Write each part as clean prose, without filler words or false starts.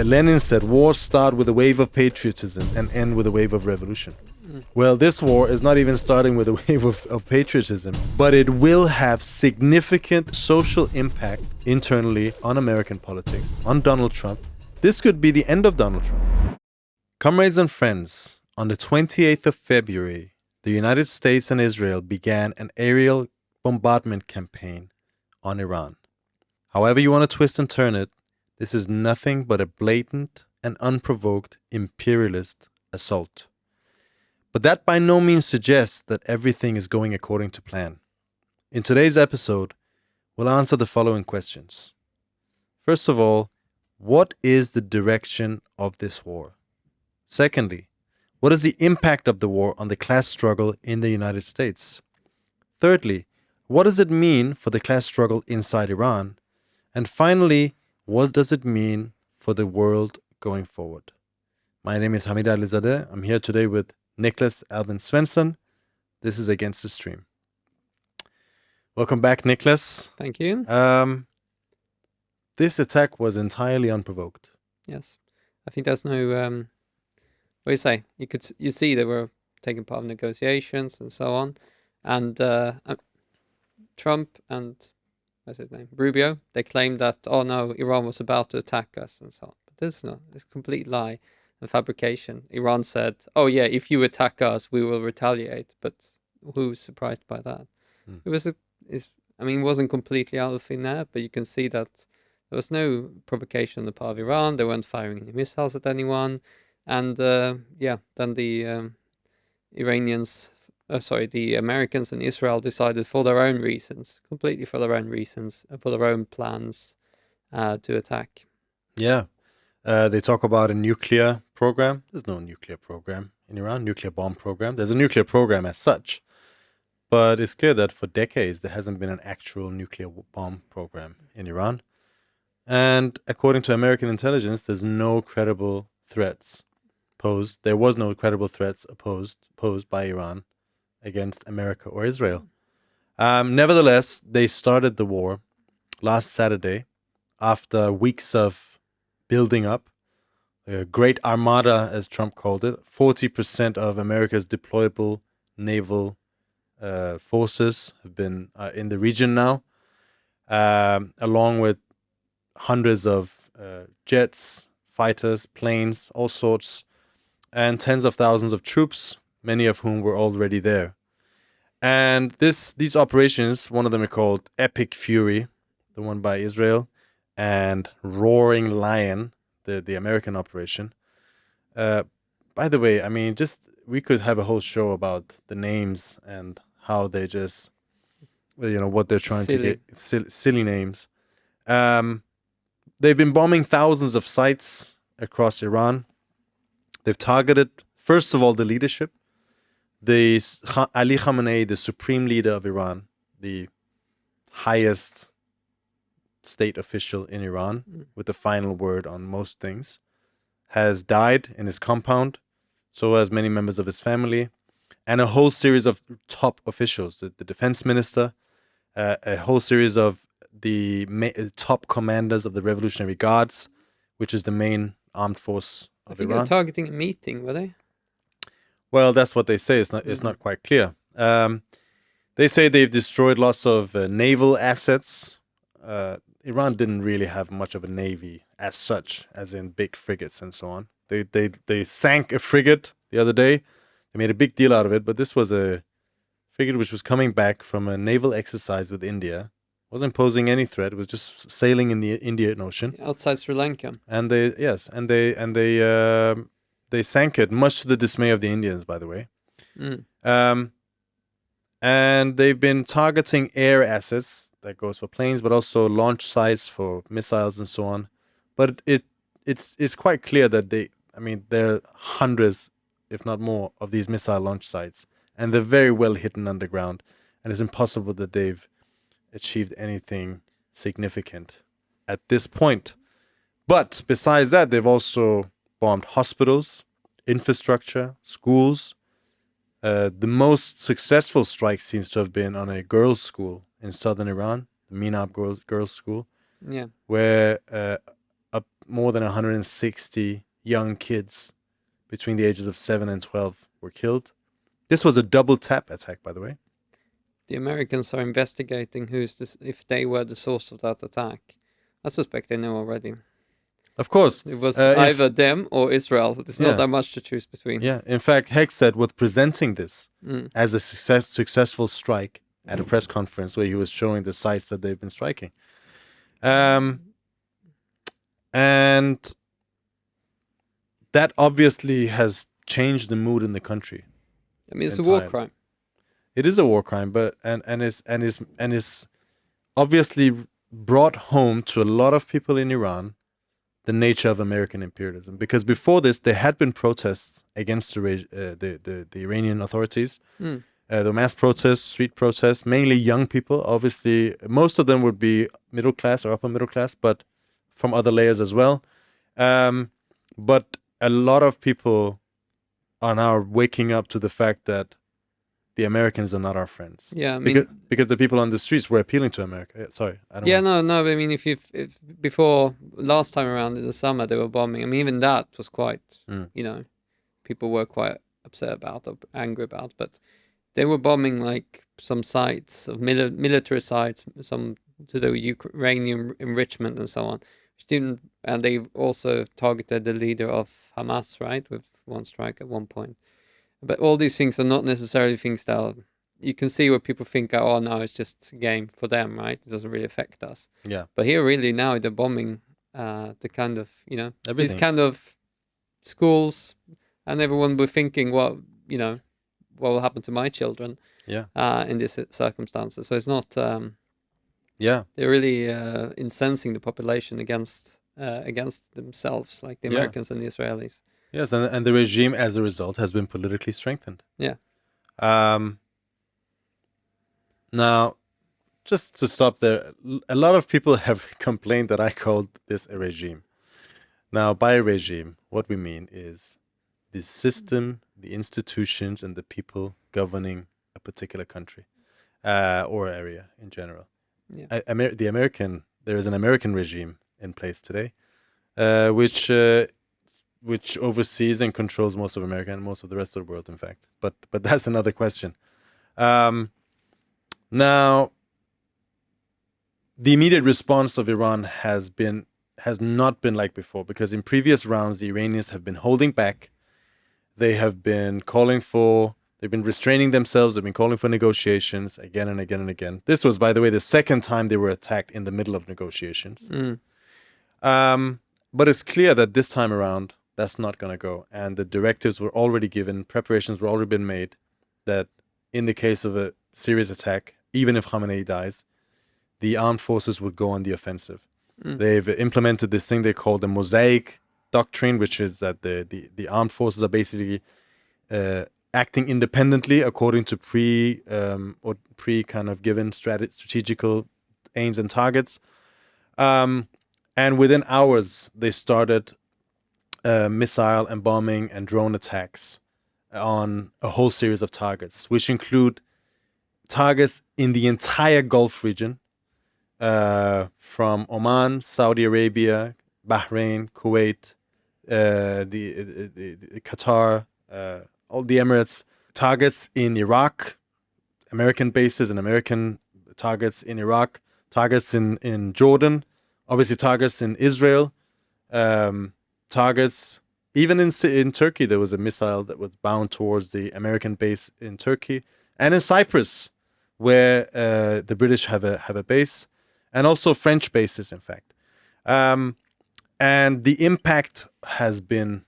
Lenin said, wars start with a wave of patriotism and end with a wave of revolution. Well, this war is not even starting with a wave of patriotism, but it will have significant social impact internally on American politics, on Donald Trump. This could be the end of Donald Trump. Comrades and friends, on the 28th of February, the United States and Israel began an aerial bombardment campaign on Iran. However you want to twist and turn it, this is nothing but a blatant and unprovoked imperialist assault. But that by no means suggests that everything is going according to plan. In today's episode, we'll answer the following questions. First of all, what is the direction of this war? Secondly, what is the impact of the war on the class struggle in the United States? Thirdly, what does it mean for the class struggle inside Iran? And finally, what does it mean for the world going forward? My name is Hamid Alizadeh. I'm here today with Niklas Albin Svensson. This is Against the Stream. Welcome back, Niklas. Thank you. This attack was entirely unprovoked. Yes, I think there's no. What do you say? You see they were taking part in negotiations and so on, and Trump and what's his name, Rubio, they claimed that no, Iran was about to attack us and so on. But this is not. It's a complete lie and fabrication. Iran said, "Oh yeah, if you attack us, we will retaliate." But who's surprised by that? It wasn't completely out of thin air, but you can see that there was no provocation on the part of Iran. They weren't firing any missiles at anyone, and then the the Americans and Israel decided for their own reasons, completely for their own reasons, and for their own plans to attack. Yeah. They talk about a nuclear program. There's no nuclear program in Iran, nuclear bomb program. There's a nuclear program as such. But it's clear that for decades, there hasn't been an actual nuclear bomb program in Iran. And according to American intelligence, there's no credible threats posed. There was no credible threats posed by Iran against America or Israel. Nevertheless, they started the war last Saturday after weeks of building up a great armada, as Trump called it. 40% of America's deployable naval forces have been in the region now, along with hundreds of jets, fighters, planes, all sorts, and tens of thousands of troops, many of whom were already there. And these operations, one of them are called Epic Fury, the one by Israel, and Roaring Lion, the American operation. By the way, we could have a whole show about the names and how they just, what they're trying to get, silly names. They've been bombing thousands of sites across Iran. They've targeted, first of all, the leadership. Ali Khamenei, the supreme leader of Iran, the highest state official in Iran, with the final word on most things, has died in his compound. So has many members of his family, and a whole series of top officials, the defense minister, a whole series of the top commanders of the Revolutionary Guards, which is the main armed force of Iran. I think they were targeting a meeting, were they? Well, that's what they say. It's not quite clear. They say they've destroyed lots of naval assets. Iran didn't really have much of a navy as such, as in big frigates and so on. They sank a frigate the other day. They made a big deal out of it, but this was a frigate which was coming back from a naval exercise with India. Wasn't posing any threat. It was just sailing in the Indian Ocean outside Sri Lanka. And they sank it, much to the dismay of the Indians, by the way. And they've been targeting air assets. That goes for planes, but also launch sites for missiles and so on. But it's quite clear that there are hundreds, if not more, of these missile launch sites, and they're very well hidden underground, and it's impossible that they've achieved anything significant at this point. But besides that, they've also bombed hospitals, infrastructure, schools. The most successful strike seems to have been on a girls' school in southern Iran, the Minab girls' school, yeah, where more than 160 young kids between the ages of 7 and 12 were killed. This was a double tap attack, by the way. The Americans are investigating if they were the source of that attack. I suspect they know already. Of course. It was either them or Israel. There's not that much to choose between. Yeah. In fact, Hegseth was presenting this as a successful strike at a press conference where he was showing the sites that they've been striking. And that obviously has changed the mood in the country. I mean, it's a war crime. It is a war crime, but and is obviously brought home to a lot of people in Iran the nature of American imperialism. Because before this, there had been protests against the Iranian authorities. The mass protests, street protests, mainly young people. Obviously, most of them would be middle class or upper middle class, but from other layers as well. But a lot of people are now waking up to the fact that the Americans are not our friends. Yeah, I mean, because the people on the streets were appealing to America. Sorry, I don't. Yeah, no. I mean, if before last time around in the summer they were bombing. I mean, even that was quite, people were quite upset about or angry about. But they were bombing like some sites of military sites, some to do uranium enrichment and so on. And they also targeted the leader of Hamas, right, with one strike at one point. But all these things are not necessarily things that you can see where people think, oh, no, it's just a game for them, right? It doesn't really affect us. Yeah. But here, really, now they're bombing the kind of, everything. These kind of schools, and everyone will be thinking, what will happen to my children? Yeah. In these circumstances. So it's not. They're really incensing the population against themselves, like the Americans and the Israelis. Yes, and the regime, as a result, has been politically strengthened. Yeah. Now, just to stop there, a lot of people have complained that I called this a regime. Now, by a regime, what we mean is the system, the institutions, and the people governing a particular country or area in general. Yeah. There is an American regime in place today, which oversees and controls most of America and most of the rest of the world, in fact. But that's another question. Now, the immediate response of Iran has not been like before, because in previous rounds, the Iranians have been holding back. They have been they've been restraining themselves. They've been calling for negotiations again and again and again. This was, by the way, the second time they were attacked in the middle of negotiations. But it's clear that this time around, that's not going to go. And the directives were already given, preparations were already been made, that in the case of a serious attack, even if Khamenei dies, the armed forces would go on the offensive. They've implemented this thing they call the mosaic doctrine, which is that the armed forces are basically acting independently according to pre kind of given strategical aims and targets. And within hours, they started missile and bombing and drone attacks on a whole series of targets, which include targets in the entire Gulf region, from Oman, Saudi Arabia, Bahrain, Kuwait, the Qatar, all the Emirates, targets in Iraq, American bases and American targets in Iraq, targets in Jordan, obviously targets in Israel, targets even in Turkey. There was a missile that was bound towards the American base in Turkey, and in Cyprus, where the British have a base, and also French bases, in fact. And the impact has been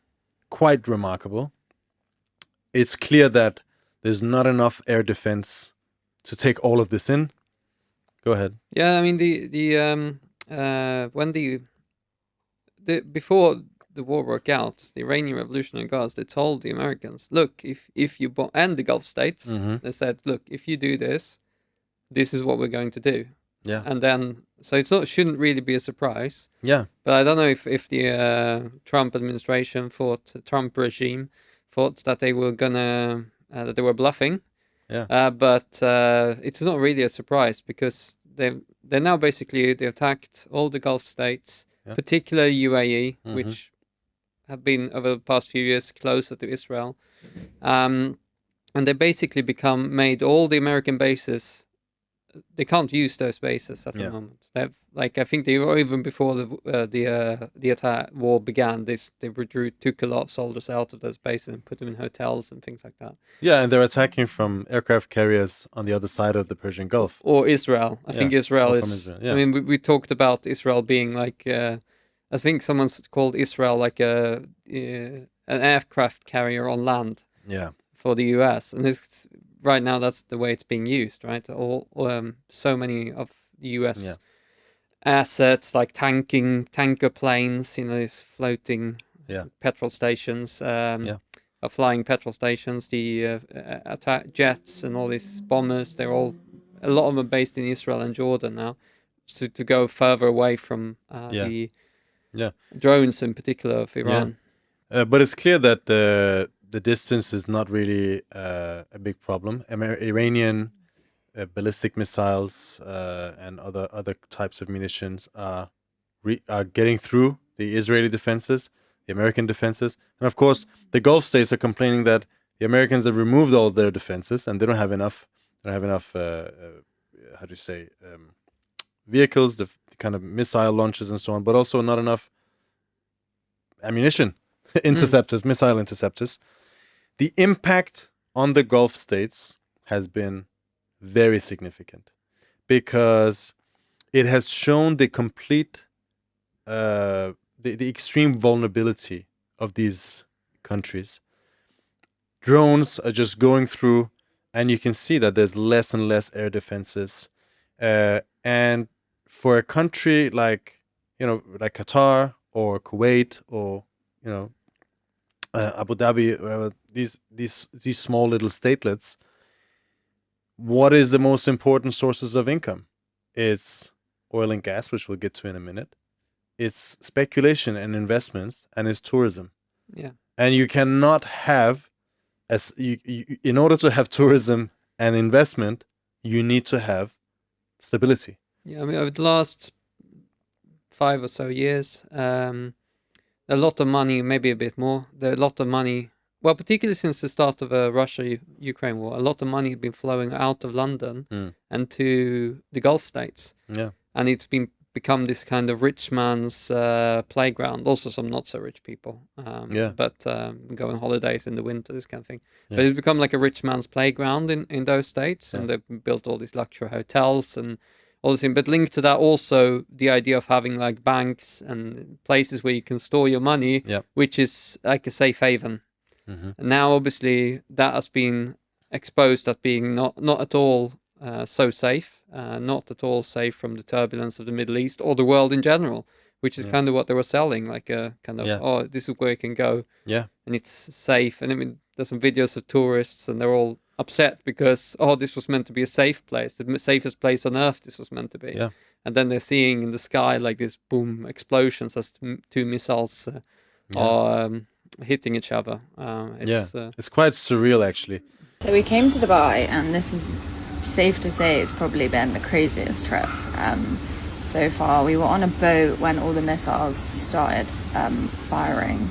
quite remarkable. It's clear that there's not enough air defense to take all of this in. Go ahead. Yeah, I mean before the war broke out, the Iranian Revolutionary Guards, they told the Americans, look, if you and the Gulf states, they said, look, if you do this, this is what we're going to do. Yeah. And then, so shouldn't really be a surprise. Yeah. But I don't know if the Trump administration Trump regime thought that they were that they were bluffing. Yeah. But it's not really a surprise, because they attacked all the Gulf states, Yeah. particularly UAE, Mhm. which have been over the past few years closer to Israel. And they basically made all the American bases. They can't use those bases at the Yeah. moment. They've, like, I think they were, even before the attack war began, took a lot of soldiers out of those bases and put them in hotels and things like that. Yeah, and they're attacking from aircraft carriers on the other side of the Persian Gulf. Or Israel. I think Israel or is. from Israel. I Yeah. mean, we talked about Israel being like. I think someone's called Israel like an aircraft carrier on land Yeah. for the US, and it's right now that's the way it's being used, right? So many of the US Yeah. assets like tanker planes, these floating Yeah. petrol stations, Yeah. flying petrol stations, the attack jets and all these bombers. A lot of them are based in Israel and Jordan now, to go further away from Yeah. the Yeah. drones in particular of Iran. But it's clear that the distance is not really a big problem. Iranian ballistic missiles and other types of munitions are getting through the Israeli defenses, the American defenses, and of course the Gulf states are complaining that the Americans have removed all their defenses and they don't have enough. They don't have enough. How do you say? Vehicles, the kind of missile launches and so on, but also not enough ammunition, interceptors, missile interceptors. The impact on the Gulf states has been very significant because it has shown the complete, the extreme vulnerability of these countries. Drones are just going through, and you can see that there's less and less air defenses. And for a country like Qatar or Kuwait or Abu Dhabi, these small little statelets, what is the most important sources of income? It's oil and gas, which we'll get to in a minute. It's speculation and investments, and it's tourism. Yeah. And you cannot have, in order to have tourism and investment, you need to have stability. Yeah, I mean, over the last 5 or so years, a lot of money, maybe a bit more, a lot of money, well, particularly since the start of the Russia-Ukraine war, a lot of money has been flowing out of London and to the Gulf states. Yeah. And it's become this kind of rich man's playground. Also some not so rich people, but go on holidays in the winter, this kind of thing. Yeah. But it's become like a rich man's playground in those states, and they've built all these luxury hotels and all this thing. But linked to that also the idea of having like banks and places where you can store your money, which is like a safe haven. Mm-hmm. And now obviously that has been exposed as being not at all so safe, not at all safe from the turbulence of the Middle East or the world in general, which is kind of what they were selling, like a kind of, oh, this is where you can go, and it's safe. And I mean, there's some videos of tourists, and they're all upset because, oh, this was meant to be a safe place, the safest place on earth this was meant to be. And then they're seeing in the sky like this boom explosions as two missiles are hitting each other. It's quite surreal, actually. So we came to Dubai, and this is safe to say it's probably been the craziest trip so far. We were on a boat when all the missiles started firing.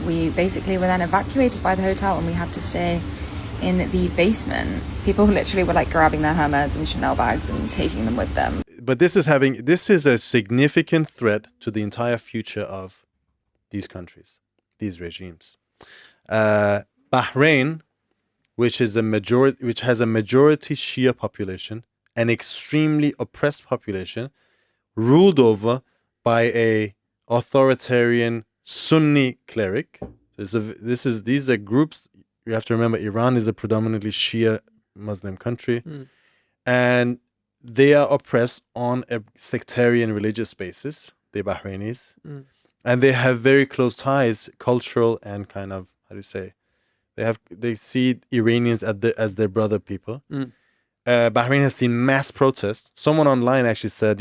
We basically were then evacuated by the hotel, and we had to stay in the basement. People literally were like grabbing their Hermes and Chanel bags and taking them with them. But this is a significant threat to the entire future of these countries, these regimes. Bahrain, which has a majority Shia population, an extremely oppressed population, ruled over by a authoritarian Sunni cleric. These are groups. You have to remember, Iran is a predominantly Shia Muslim country, and they are oppressed on a sectarian religious basis. The Bahrainis, and they have very close ties, cultural and kind of, how do you say, they see Iranians as their brother people. Bahrain has seen mass protests. Someone online actually said,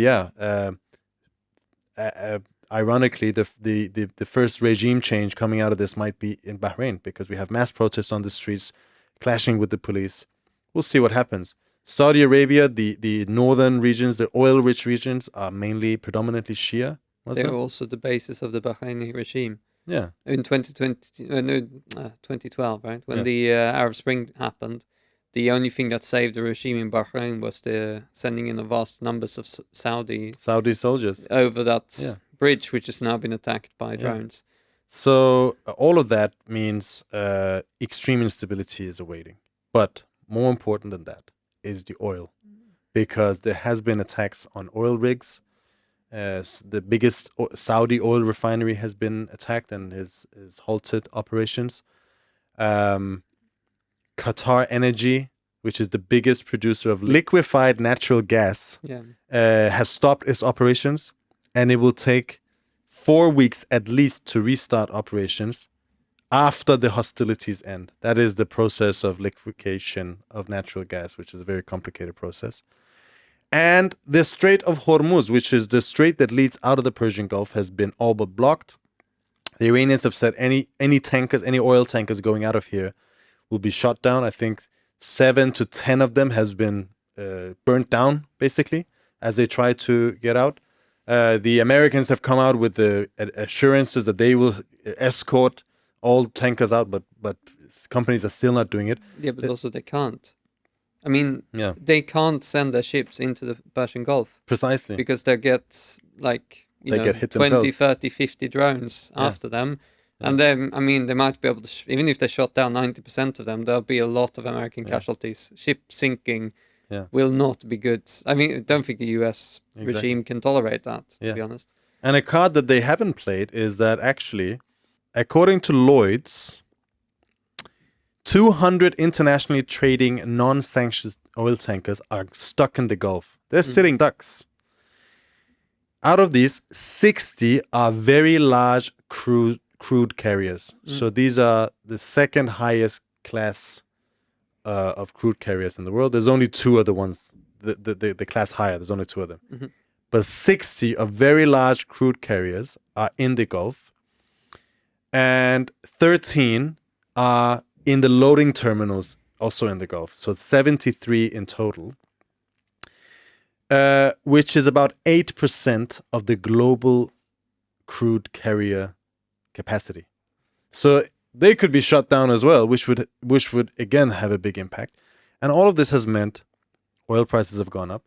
ironically, the first regime change coming out of this might be in Bahrain, because we have mass protests on the streets, clashing with the police. We'll see what happens. Saudi Arabia, the northern regions, the oil-rich regions, are predominantly Shia. They wasn't were it? also the basis of the Bahraini regime. Yeah. In 2012, right? When Yeah. the Arab Spring happened, the only thing that saved the regime in Bahrain was the sending in a vast numbers of Saudi Saudi soldiers. over that Yeah. bridge, which has now been attacked by Yeah. drones. So all of that means extreme instability is awaiting. But more important than that is the oil, because there has been attacks on oil rigs. The biggest Saudi oil refinery has been attacked and is halted operations. Qatar Energy, which is the biggest producer of liquefied natural gas, Yeah. has stopped its operations, and it will take 4 weeks at least to restart operations after the hostilities end. That is the process of liquefaction of natural gas, which is a very complicated process. And the Strait of Hormuz, which is the strait that leads out of the Persian Gulf, has been all but blocked. The Iranians have said any tankers, any oil tankers going out of here will be shot down. I think 7 to 10 of them has been burnt down, basically, as they try to get out. The Americans have come out with the assurances that they will escort all tankers out, but companies are still not doing it. Yeah, but also they can't. I mean, Yeah, they can't send their ships into the Persian Gulf precisely. because they get like They get hit 20, themselves. 30, 50 drones Yeah. after them. Yeah. And then, I mean, they might be able to, even if they shot down 90% of them, there'll be a lot of American Yeah. casualties. Ship sinking Yeah. will not be good. I mean, I don't think the US Exactly. regime can tolerate that, to Yeah. be honest. And a card that they haven't played is that actually, according to Lloyd's, 200 internationally trading non-sanctioned oil tankers are stuck in the Gulf. They're sitting ducks. Out of these, 60 are very large crude carriers. So these are the second highest class of crude carriers in the world. There's only 2 other ones, the class higher. There's only 2 of them. Mhm. But 60 of very large crude carriers are in the Gulf. And 13 are in the loading terminals, also in the Gulf. So 73 in total, which is about 8% of the global crude carrier capacity. So they could be shut down as well, which would again have a big impact. And all of this has meant oil prices have gone up,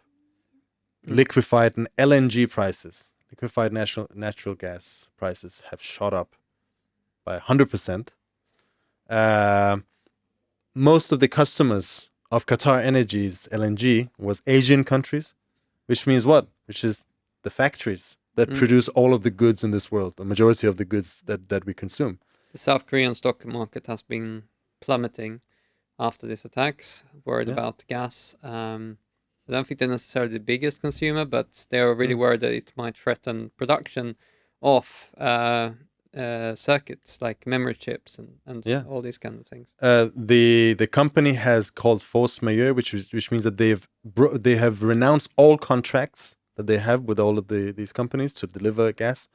liquefied and LNG prices, liquefied natural gas prices have shot up by 100%. Most of the customers of Qatar Energy's LNG was Asian countries, which means what? Which is the factories that produce all of the goods in this world, the majority of the goods that we consume. The South Korean stock market has been plummeting after these attacks, worried about gas. I don't think they're necessarily the biggest consumer, but they're really worried that it might threaten production of circuits like memory chips and all these kind of things. The company has called force majeure, which means that they have renounced all contracts that they have with all of these companies to deliver gas,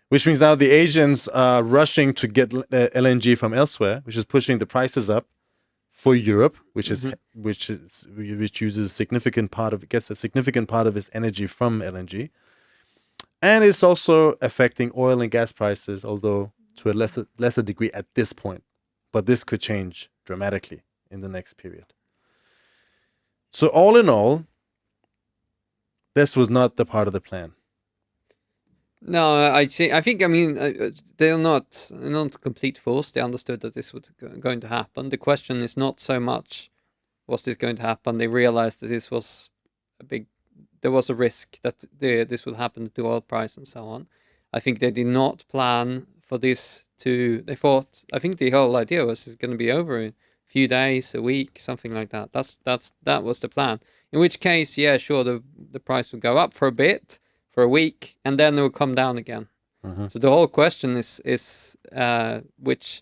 which means now the Asians are rushing to get LNG from elsewhere, which is pushing the prices up for Europe, which uses a significant part of its energy from LNG. And it's also affecting oil and gas prices, although to a lesser degree at this point. But this could change dramatically in the next period. So all in all, this was not the part of the plan. No, I think. I mean, they're not complete fools. They understood that this was going to happen. The question is not so much was this going to happen. They realized that this was there was a risk that this would happen to oil price and so on. I think they did not plan for this they thought, I think the whole idea was it's going to be over in a few days, a week, something like that. That was the plan. In which case, yeah, sure, the price would go up for a bit, for a week, and then it will come down again. So the whole question is which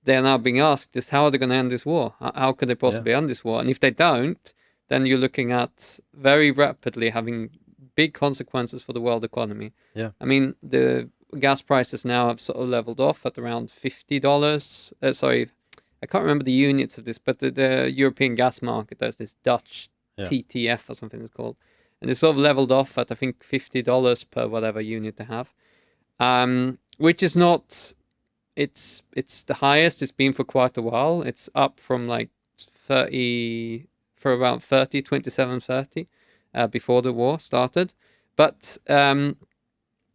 they are now being asked is how are they going to end this war? How could they possibly end this war? And if they don't, then you're looking at very rapidly having big consequences for the world economy. Yeah. I mean, the gas prices now have sort of leveled off at around $50. Sorry, I can't remember the units of this, but the European gas market, there's this Dutch TTF or something it's called. and it's sort of leveled off at I think $50 per whatever unit they have, which is not. It's the highest it's been for quite a while. It's up from like 30 for around 27.30 before the war started, but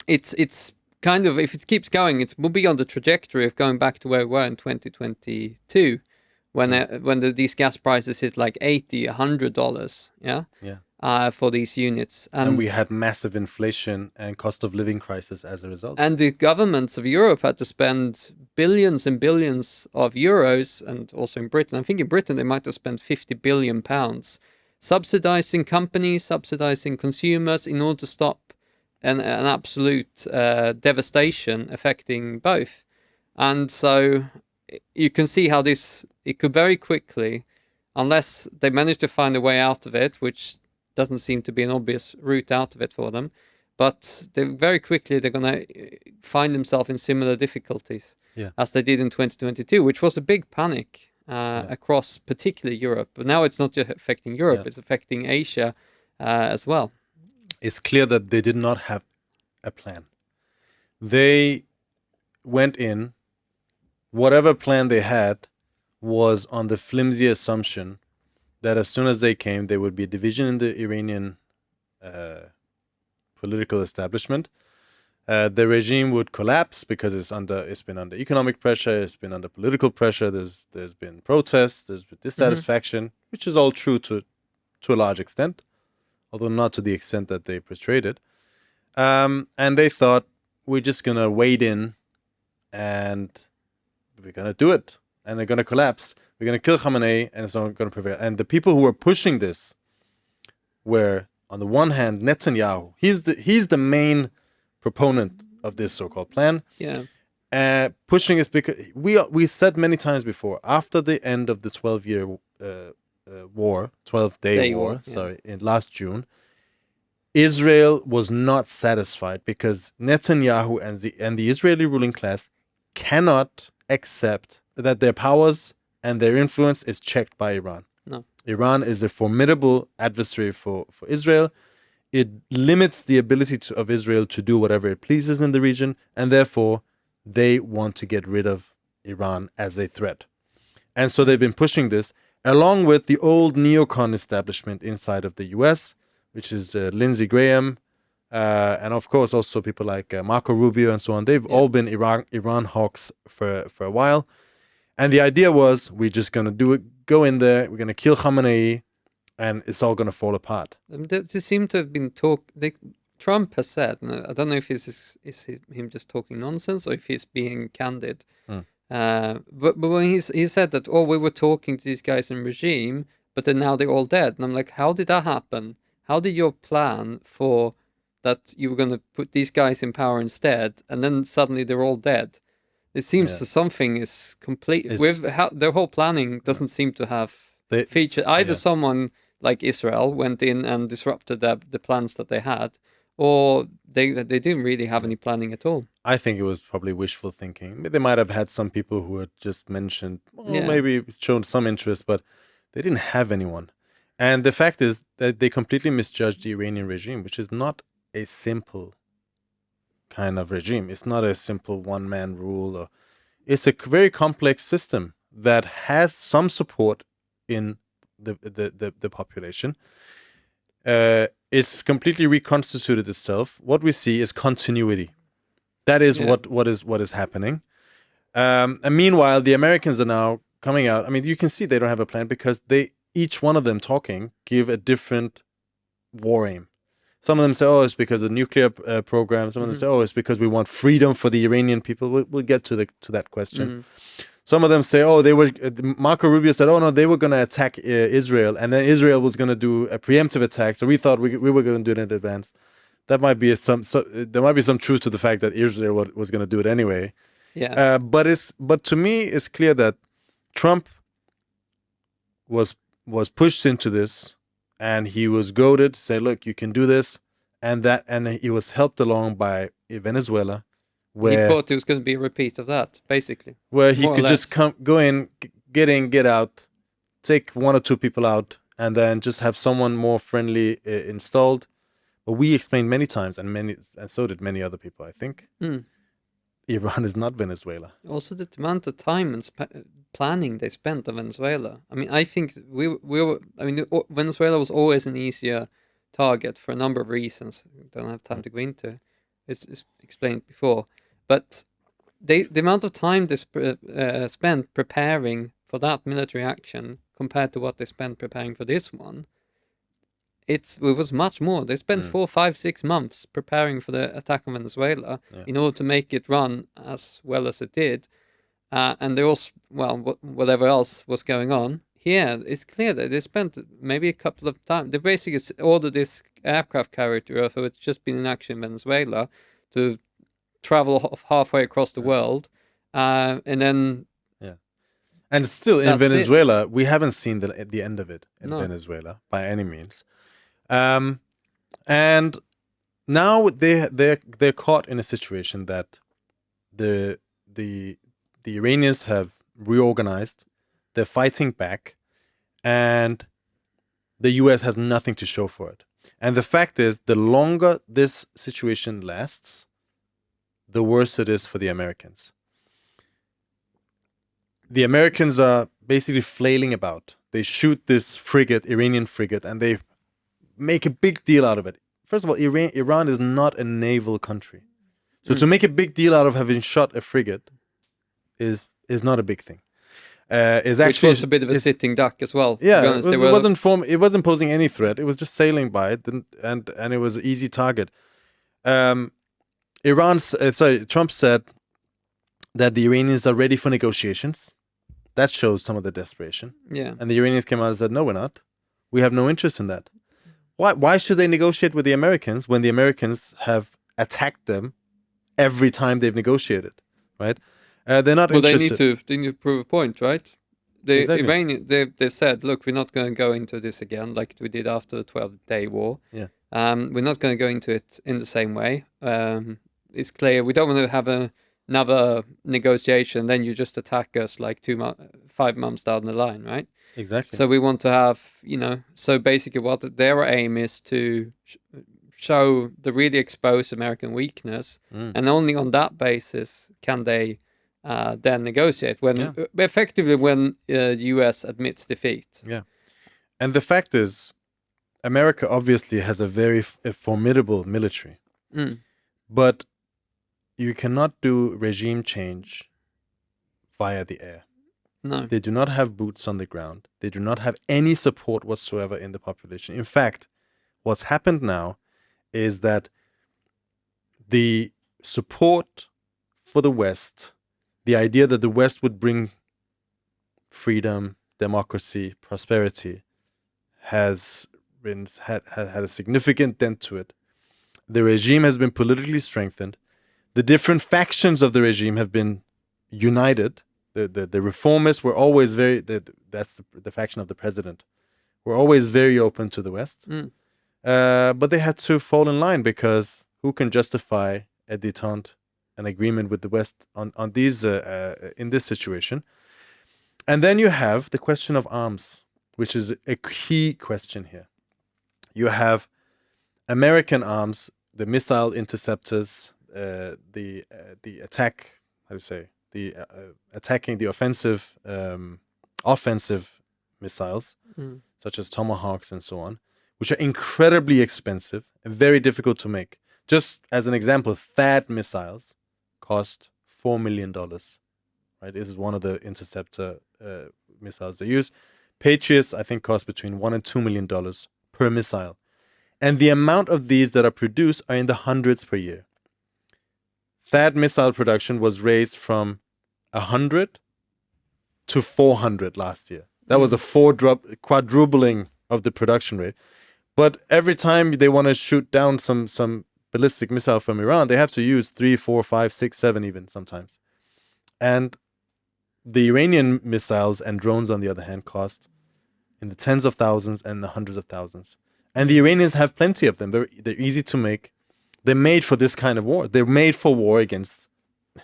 it's kind of, if it keeps going, it will be on the trajectory of going back to where we were in 2022, when these gas prices hit like $80-$100, for these units, and we had massive inflation and cost of living crisis as a result. And the governments of Europe had to spend billions and billions of euros, and also in Britain. I think in Britain they might have spent £50 billion subsidizing companies, subsidizing consumers in order to stop an absolute devastation affecting both. And so you can see how it could very quickly, unless they manage to find a way out of it, which doesn't seem to be an obvious route out of it for them, but very quickly they're going to find themselves in similar difficulties as they did in 2022, which was a big panic across particularly Europe. But now it's not just affecting Europe, it's affecting Asia as well. It's clear that they did not have a plan. They went in, whatever plan they had was on the flimsy assumption that as soon as they came, there would be a division in the Iranian political establishment. The regime would collapse because it's been under economic pressure, it's been under political pressure, there's been protests, there's been dissatisfaction, which is all true to a large extent, although not to the extent that they portrayed it. And they thought, we're just going to wade in and we're going to do it. And they're going to collapse. We're going to kill Khamenei and it's not going to prevail. And the people who were pushing this were, on the one hand, Netanyahu. He's the main proponent of this so-called plan. Yeah. Pushing is because we said many times before, after the end of the 12-year war, 12-day war, in last June, Israel was not satisfied because Netanyahu and the Israeli ruling class cannot accept that their powers and their influence is checked by Iran. No. Iran is a formidable adversary for Israel. It limits the ability of Israel to do whatever it pleases in the region, and therefore they want to get rid of Iran as a threat. And so they've been pushing this, along with the old neocon establishment inside of the US, which is Lindsey Graham, and of course also people like Marco Rubio and so on. They've all been Iran hawks for a while. And the idea was, we're just going to go in there, we're going to kill Khamenei, and it's all going to fall apart. There seem to have been Trump has said, and I don't know if this is him just talking nonsense or if he's being candid. But when he said that, we were talking to these guys in regime, but then now they're all dead. And I'm like, how did that happen? How did your plan for that you were going to put these guys in power instead, and then suddenly they're all dead? It seems something is complete with how their whole planning doesn't seem to have featured. Either someone like Israel went in and disrupted the plans that they had, or they didn't really have any planning at all. I think it was probably wishful thinking. They might have had some people who had just mentioned, maybe shown some interest, but they didn't have anyone. And the fact is that they completely misjudged the Iranian regime, which is not a simple kind of regime. It's not a simple one-man rule. It's a very complex system that has some support in the population. It's completely reconstituted itself. What we see is continuity. That is what is happening. And meanwhile, the Americans are now coming out. I mean, you can see they don't have a plan because each one of them talking give a different war aim. Some of them say, it's because of the nuclear program. Some of them say, it's because we want freedom for the Iranian people. We'll get to that question. Some of them say, Marco Rubio said, no, they were going to attack Israel, and then Israel was going to do a preemptive attack. So we thought we were going to do it in advance. That might be there might be some truth to the fact that Israel was going to do it anyway. Yeah. But to me, it's clear that Trump was pushed into this, and he was goaded to say, look, you can do this, and he was helped along by Venezuela, where he thought it was going to be a repeat of that, basically. Where he could just go in, get out, take one or two people out, and then just have someone more friendly installed, But we explained many times, and so did many other people, I think, Iran is not Venezuela. Also, the amount of time and planning they spent on Venezuela. I mean, I think Venezuela was always an easier target for a number of reasons. I don't have time to go into. It's explained before, but the amount of time they spent preparing for that military action compared to what they spent preparing for this one, it was much more. They spent 4, 5, 6 months preparing for the attack on Venezuela in order to make it run as well as it did. And they also, whatever else was going on. Here, it's clear that they spent maybe a couple of times. They basically ordered this aircraft carrier who had just been in action in Venezuela to travel halfway across the world. And then... And still, in Venezuela, we haven't seen the end of it in Venezuela by any means. And now they're caught in a situation that the Iranians have reorganized, they're fighting back, and the US has nothing to show for it. And the fact is, the longer this situation lasts, the worse it is for the Americans. The Americans are basically flailing about. They shoot this frigate, Iranian frigate, and they make a big deal out of it. First of all, Iran is not a naval country. So to make a big deal out of having shot a frigate is not a big thing. Which was a bit of a sitting duck as well. Yeah, to be honest. It wasn't posing any threat. It was just sailing by it, and it was an easy target. Trump said that the Iranians are ready for negotiations. That shows some of the desperation. Yeah. And the Iranians came out and said, no, we're not. We have no interest in that. Why should they negotiate with the Americans when the Americans have attacked them every time they've negotiated, right? They're not interested. They need to prove a point, right? Exactly. Iranian, they said, look, we're not going to go into this again like we did after the 12-day war. Yeah. We're not going to go into it in the same way. It's clear we don't want to have another negotiation, then you just attack us like 5 months down the line, right? Exactly. So we want to have, so basically what their aim is to show the really exposed American weakness, and only on that basis can they then negotiate effectively when the US admits defeat. Yeah. And the fact is, America obviously has a very formidable military, but you cannot do regime change via the air. No. They do not have boots on the ground. They do not have any support whatsoever in the population. In fact, what's happened now is that the support for the West, the idea that the West would bring freedom, democracy, prosperity, has had a significant dent to it. The regime has been politically strengthened. The different factions of the regime have been united. The reformists were always that's the faction of the president, were always very open to the West. But they had to fall in line because who can justify a detente, an agreement with the West on these in this situation? And then you have the question of arms, which is a key question here. You have American arms, the missile interceptors, the attack. How do you say? The attacking the offensive missiles, such as Tomahawks and so on, which are incredibly expensive and very difficult to make. Just as an example, THAAD missiles cost $4 million. Right, this is one of the interceptor missiles they use. Patriots, I think, cost between $1 and $2 million per missile, and the amount of these that are produced are in the hundreds per year. THAAD missile production was raised from 100 to 400 last year. That was a quadrupling of the production rate. But every time they want to shoot down some ballistic missile from Iran, they have to use 3, 4, 5, 6, 7 even sometimes. And the Iranian missiles and drones, on the other hand, cost in the tens of thousands and the hundreds of thousands. And the Iranians have plenty of them. They're easy to make. They're made for this kind of war. They're made for war against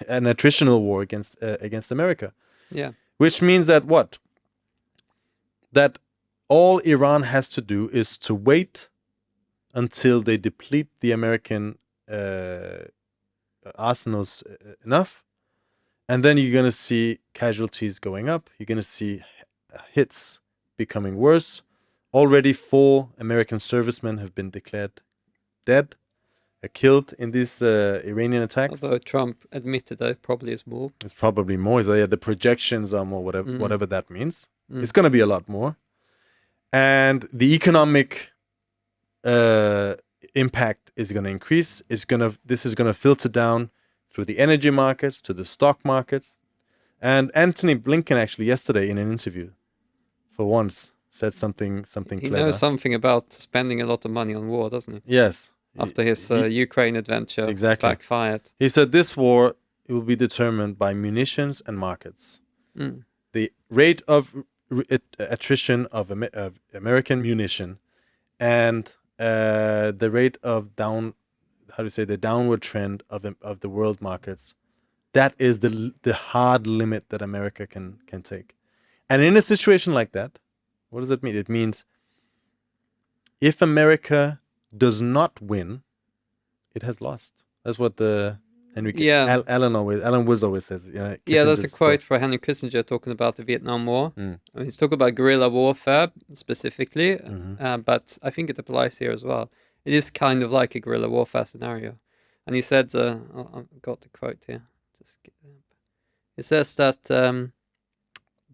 an attritional war against America. Yeah. Which means that what? That all Iran has to do is to wait until they deplete the American arsenals enough. And then you're going to see casualties going up. You're going to see hits becoming worse. Already 4 American servicemen have been declared dead, killed in these Iranian attacks. Although Trump admitted that it probably is more. It's probably more. So yeah, the projections are more, whatever that means. Mm. It's going to be a lot more. And the economic impact is going to increase. This is going to filter down through the energy markets, to the stock markets. And Antony Blinken actually yesterday in an interview, for once, said something clever. He knows something about spending a lot of money on war, doesn't he? Yes. After his Ukraine adventure backfired. He said this war will be determined by munitions and markets. Mm. The rate of attrition of American munition and the rate of the downward trend of the world markets, that is the hard limit that America can take. And in a situation like that, what does it mean? It means if America does not win, it has lost. That's what Alan Woods always says. That's a quote for Henry Kissinger talking about the Vietnam War. I mean, he's talking about guerrilla warfare specifically, but I think it applies here as well. It is kind of like a guerrilla warfare scenario. And he said, I've got the quote here. Just get it up. It says that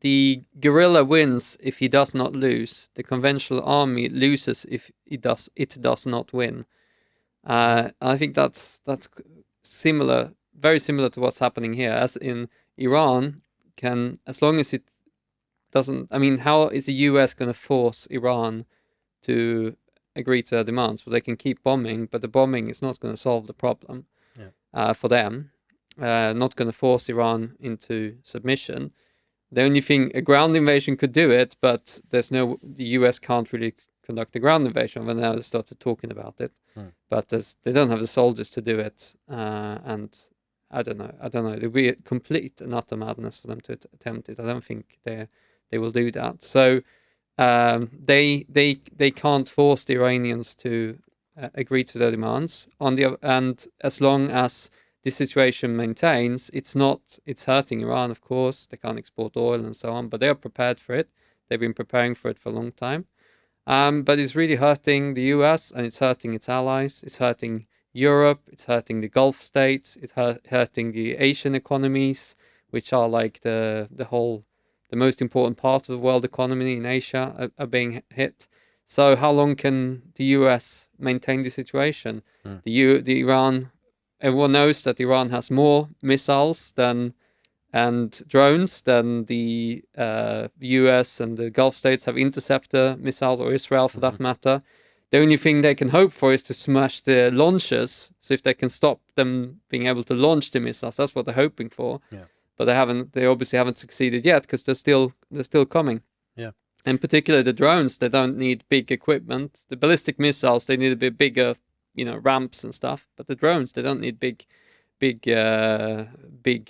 the guerrilla wins if he does not lose. The conventional army loses if it does not win. I think that's similar, very similar to what's happening here. As in Iran as long as it doesn't. I mean, how is the US going to force Iran to agree to their demands? Well, they can keep bombing, but the bombing is not going to solve the problem for them. Not going to force Iran into submission. The only thing, a ground invasion could do it, but the US can't really conduct a ground invasion. When now they started talking about it, but they don't have the soldiers to do it, and I don't know. It'll be a complete and utter madness for them to attempt it. I don't think they will do that. So they can't force the Iranians to agree to their demands. And as long as this situation maintains, it's hurting Iran, of course. They can't export oil and so on, but they are prepared for it. They've been preparing for it for a long time. But it's really hurting the US, and it's hurting its allies. It's hurting Europe. It's hurting the Gulf states. It's hurting the Asian economies, which are like the most important part of the world economy in Asia are being hit. So how long can the US maintain the situation? The Iran... Everyone knows that Iran has more missiles and drones than the US and the Gulf states have interceptor missiles, or Israel for that matter. The only thing they can hope for is to smash the launchers. So if they can stop them being able to launch the missiles, that's what they're hoping for. Yeah. But they obviously haven't succeeded yet, because they're still coming. Yeah. In particular, the drones, they don't need big equipment. The ballistic missiles, they need a bit bigger, ramps and stuff. But the drones, they don't need big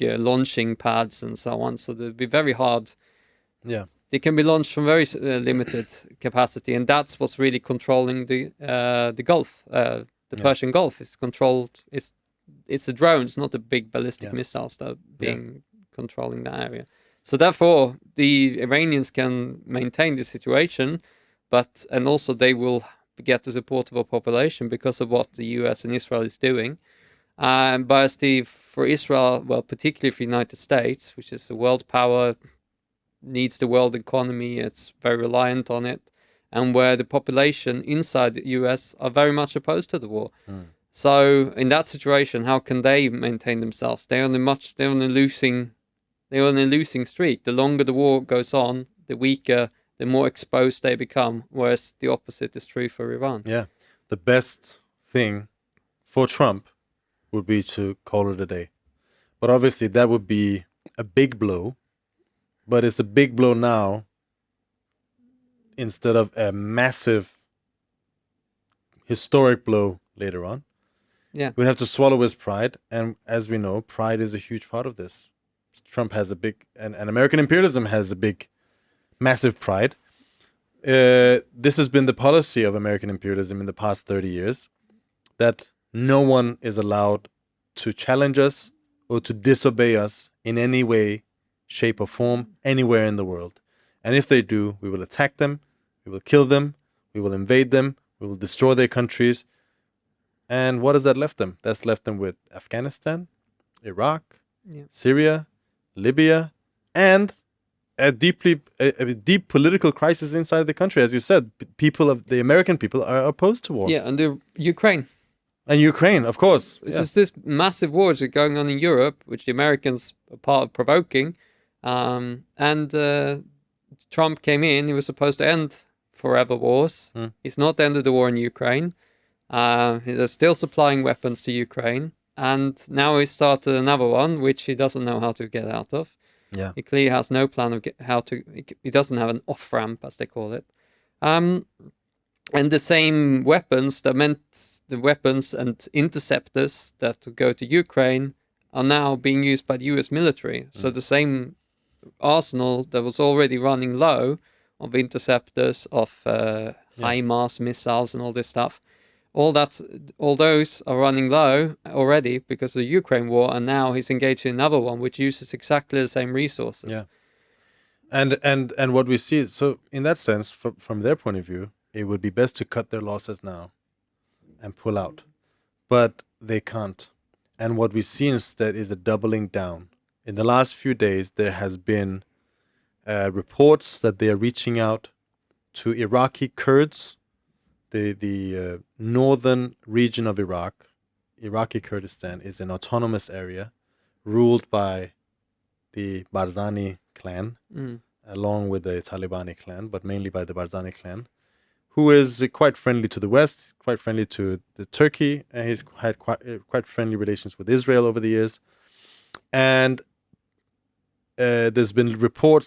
launching pads and so on. So they'll be very hard. Yeah, they can be launched from very limited capacity, and that's what's really controlling the Gulf. The Persian Gulf is controlled. It's the drones, not the big ballistic missiles, that are being controlling that area. So therefore, the Iranians can maintain the situation, and also they will get the support of a population because of what the US and Israel is doing. But for Israel, well, particularly for the United States, which is a world power, needs the world economy, it's very reliant on it, and where the population inside the US are very much opposed to the war. So in that situation, how can they maintain themselves? They're on a losing streak. The longer the war goes on, the weaker, the more exposed they become, whereas the opposite is true for Iran. Yeah. The best thing for Trump would be to call it a day. But obviously that would be a big blow. But it's a big blow now instead of a massive historic blow later on. Yeah. We have to swallow his pride. And as we know, pride is a huge part of this. Trump has and American imperialism has a massive pride. This has been the policy of American imperialism in the past 30 years, that no one is allowed to challenge us or to disobey us in any way, shape, or form anywhere in the world. And if they do, we will attack them, we will kill them, we will invade them, we will destroy their countries. And what has that left them? That's left them with Afghanistan, Iraq, Syria, Libya, and a deep political crisis inside the country. As you said, the American people are opposed to war. Yeah, and the Ukraine. And Ukraine, of course. It's this massive war that's going on in Europe, which the Americans are part of provoking. Trump came in, he was supposed to end forever wars. He's not ended the war in Ukraine. He's still supplying weapons to Ukraine. And now he started another one, which he doesn't know how to get out of. Yeah. He clearly has no plan of he doesn't have an off-ramp, as they call it. And the same weapons that meant the weapons and interceptors that go to Ukraine are now being used by the US military. So the same arsenal that was already running low of interceptors, of HIMARS missiles and all this stuff, all those are running low already because of the Ukraine war, and now he's engaged in another one which uses exactly the same resources. Yeah. And what we see is, so in that sense, from their point of view, it would be best to cut their losses now and pull out. But they can't. And what we see instead is a doubling down. In the last few days, there has been reports that they are reaching out to Iraqi Kurds, the northern region of Iraq. Iraqi Kurdistan is an autonomous area ruled by the Barzani clan, along with the Talibani clan, but mainly by the Barzani clan, who is quite friendly to the West, quite friendly to the Turkey, and he's had quite friendly relations with Israel over the years. And there's been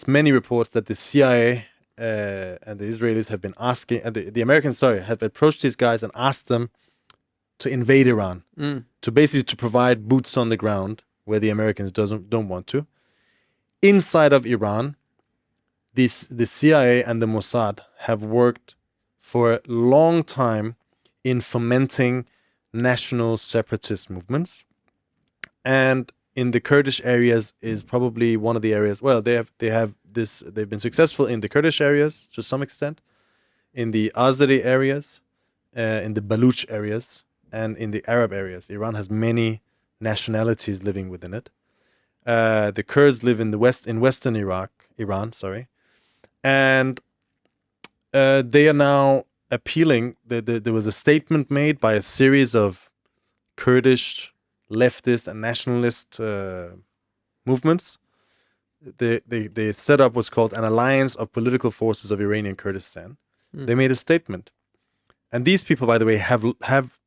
many reports that the CIA and the Israelis have been asking, and the Americans, have approached these guys and asked them to invade Iran, to provide boots on the ground where the Americans don't want to. Inside of Iran, the CIA and the Mossad have worked for a long time in fomenting national separatist movements, and in the Kurdish areas is probably one of the areas. Well, they've been successful in the Kurdish areas to some extent, in the Azeri areas, in the Baluch areas, and in the Arab areas. Iran has many nationalities living within it. The Kurds live in western Iran, and they are now appealing. There was a statement made by a series of Kurdish leftist and nationalist movements. The setup was called an alliance of political forces of Iranian Kurdistan. They made a statement, and these people, by the way, have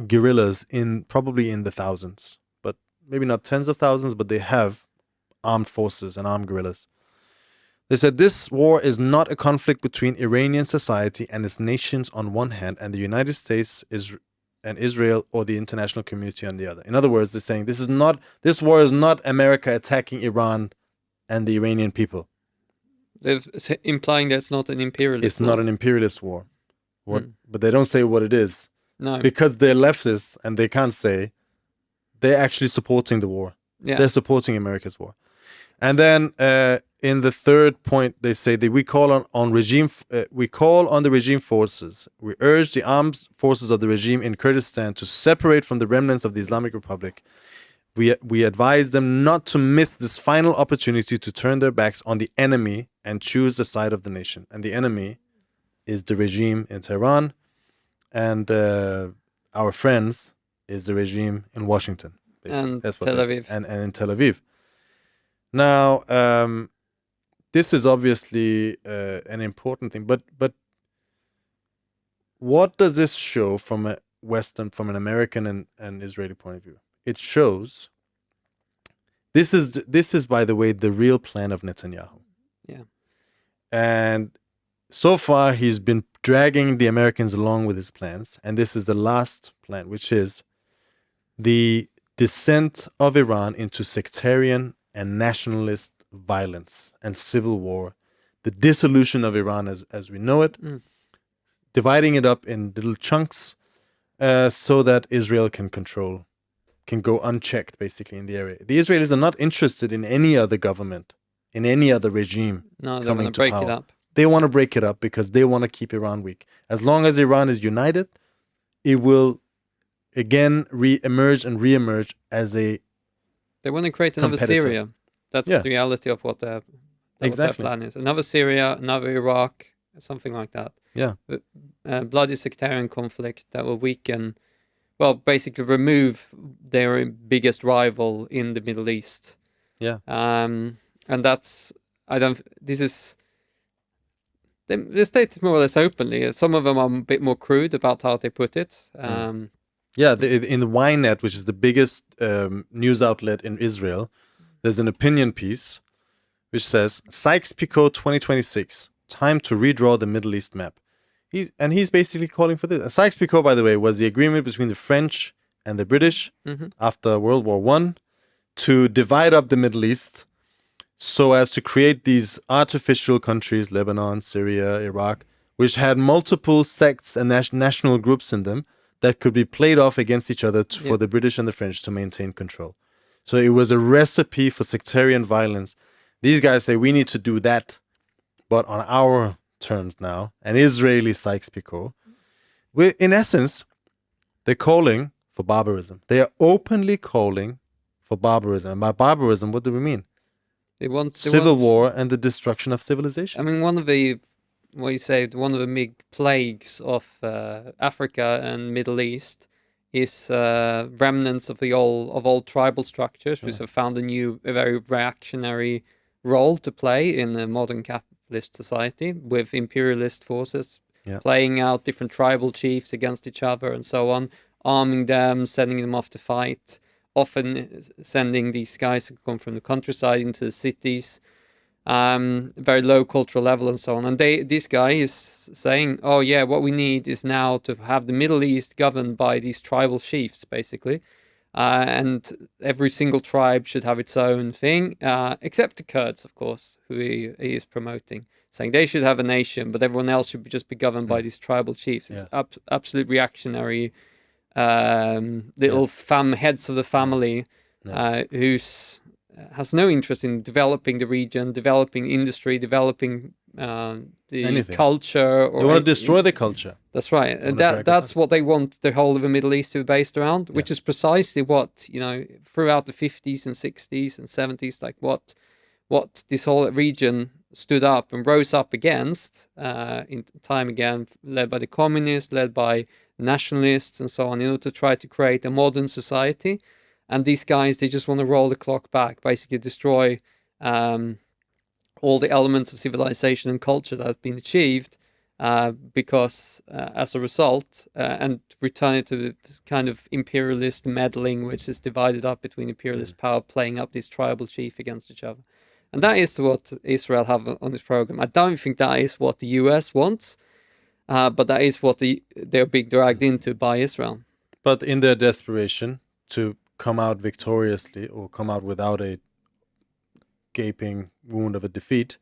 guerrillas probably in the thousands, but maybe not tens of thousands, but they have armed forces and armed guerrillas. They said this war is not a conflict between Iranian society and its nations on one hand, and the United States and Israel or the international community on the other. In other words, they're saying this war is not America attacking Iran and the Iranian people. They're implying that it's not an imperialist war. It's not an imperialist war. But they don't say what it is. No. Because they're leftists and they can't say. They're actually supporting the war. Yeah. They're supporting America's war. And then in the third point, they say that we call on the regime forces. We urge the armed forces of the regime in Kurdistan to separate from the remnants of the Islamic Republic. We advise them not to miss this final opportunity to turn their backs on the enemy and choose the side of the nation. And the enemy is the regime in Tehran, and our friends is the regime in Washington. Basically. And Tel Aviv. And in Tel Aviv. Now, this is obviously an important thing, but what does this show from an American and Israeli point of view? It shows this is, by the way, the real plan of Netanyahu. Yeah. And so far, he's been dragging the Americans along with his plans, and this is the last plan, which is the descent of Iran into sectarian and nationalist violence and civil war the dissolution of Iran as we know it, dividing it up in little chunks so that Israel can go unchecked basically in the area. The Israelis are not interested in any other government, in any other regime. No, they coming want to to break power. it up. They want to break it up because they want to keep Iran weak. As long as Iran is united, it will again re-emerge as a They want to create another competitor. Syria. That's Yeah. the reality of what their Exactly. plan is. Another Syria, another Iraq, something like that. Yeah. Bloody sectarian conflict that will weaken, well, basically remove their biggest rival in the Middle East. Yeah. And that's, they state it more or less openly. Some of them are a bit more crude about how they put it. Yeah, in the Ynet, which is the biggest news outlet in Israel, there's an opinion piece which says, Sykes-Picot 2026, time to redraw the Middle East map. He's basically calling for this. Sykes-Picot, by the way, was the agreement between the French and the British after World War I to divide up the Middle East so as to create these artificial countries, Lebanon, Syria, Iraq, which had multiple sects and national groups in them that could be played off against each other for the British and the French to maintain control. So it was a recipe for sectarian violence. These guys say we need to do that, but on our terms now, an Israeli Sykes-Picot. In essence, they're calling for barbarism. They are openly calling for barbarism. And by barbarism, what do we mean? They want Civil war and the destruction of civilization. I mean, one of the big plagues of Africa and Middle East is remnants of old tribal structures, which have found a very reactionary role to play in a modern capitalist society, with imperialist forces playing out different tribal chiefs against each other and so on, arming them, sending them off to fight, often sending these guys who come from the countryside into the cities, very low cultural level and so on. And this guy is saying, oh yeah, what we need is now to have the Middle East governed by these tribal chiefs, basically. And every single tribe should have its own thing, except the Kurds, of course, who he is promoting, saying they should have a nation, but everyone else should just be governed by these tribal chiefs. It's absolute reactionary little heads of the family who has no interest in developing the region, developing industry, developing the culture. They want to destroy the culture. That's right. And that's what they want the whole of the Middle East to be based around, which is precisely what, throughout the 50s and 60s and 70s, like what this whole region stood up and rose up against in time again, led by the communists, led by nationalists and so on, to try to create a modern society. And these guys, they just want to roll the clock back, basically destroy all the elements of civilization and culture that have been achieved, because as a result, and return it to this kind of imperialist meddling, which is divided up between imperialist power, playing up these tribal chief against each other. And that is what Israel have on its program. I don't think that is what the US wants, but that is what they're being dragged into by Israel. But in their desperation to come out victoriously or come out without a gaping wound of a defeat,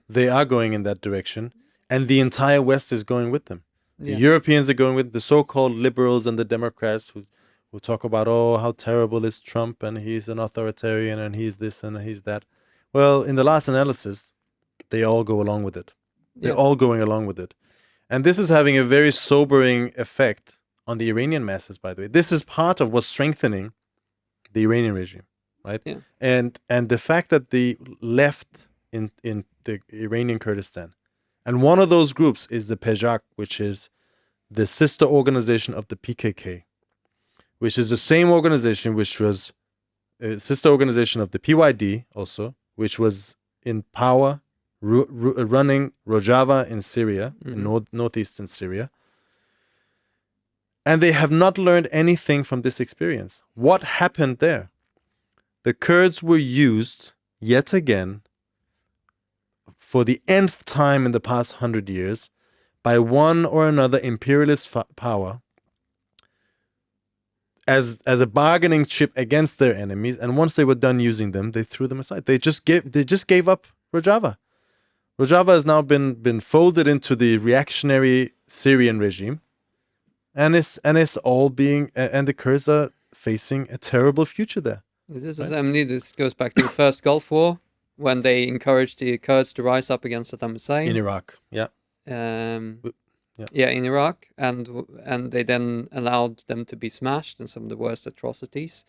they are going in that direction, and the entire West is going with them. The Europeans are going with the so-called liberals and the Democrats who talk about, oh, how terrible is Trump, and he's an authoritarian, and he's this and he's that. Well, in the last analysis, they all go along with it. They're all going along with it. And this is having a very sobering effect on the Iranian masses, by the way. This is part of what's strengthening the Iranian regime, right? Yeah. And the fact that the left in the Iranian Kurdistan, and one of those groups is the PEJAK, which is the sister organization of the PKK, which is the same organization which was a sister organization of the PYD also, which was in power running Rojava in Syria, in northeastern Syria. And they have not learned anything from this experience. What happened there? The Kurds were used yet again for the nth time in the past 100 years by one or another imperialist power as a bargaining chip against their enemies. And once they were done using them, they threw them aside. They just gave up Rojava. Rojava has now been folded into the reactionary Syrian regime, and it's all being and the Kurds are facing a terrible future there. This is, I mean, this goes back to the first Gulf War when they encouraged the Kurds to rise up against Saddam Hussein In Iraq, yeah. in Iraq, and they then allowed them to be smashed in some of the worst atrocities.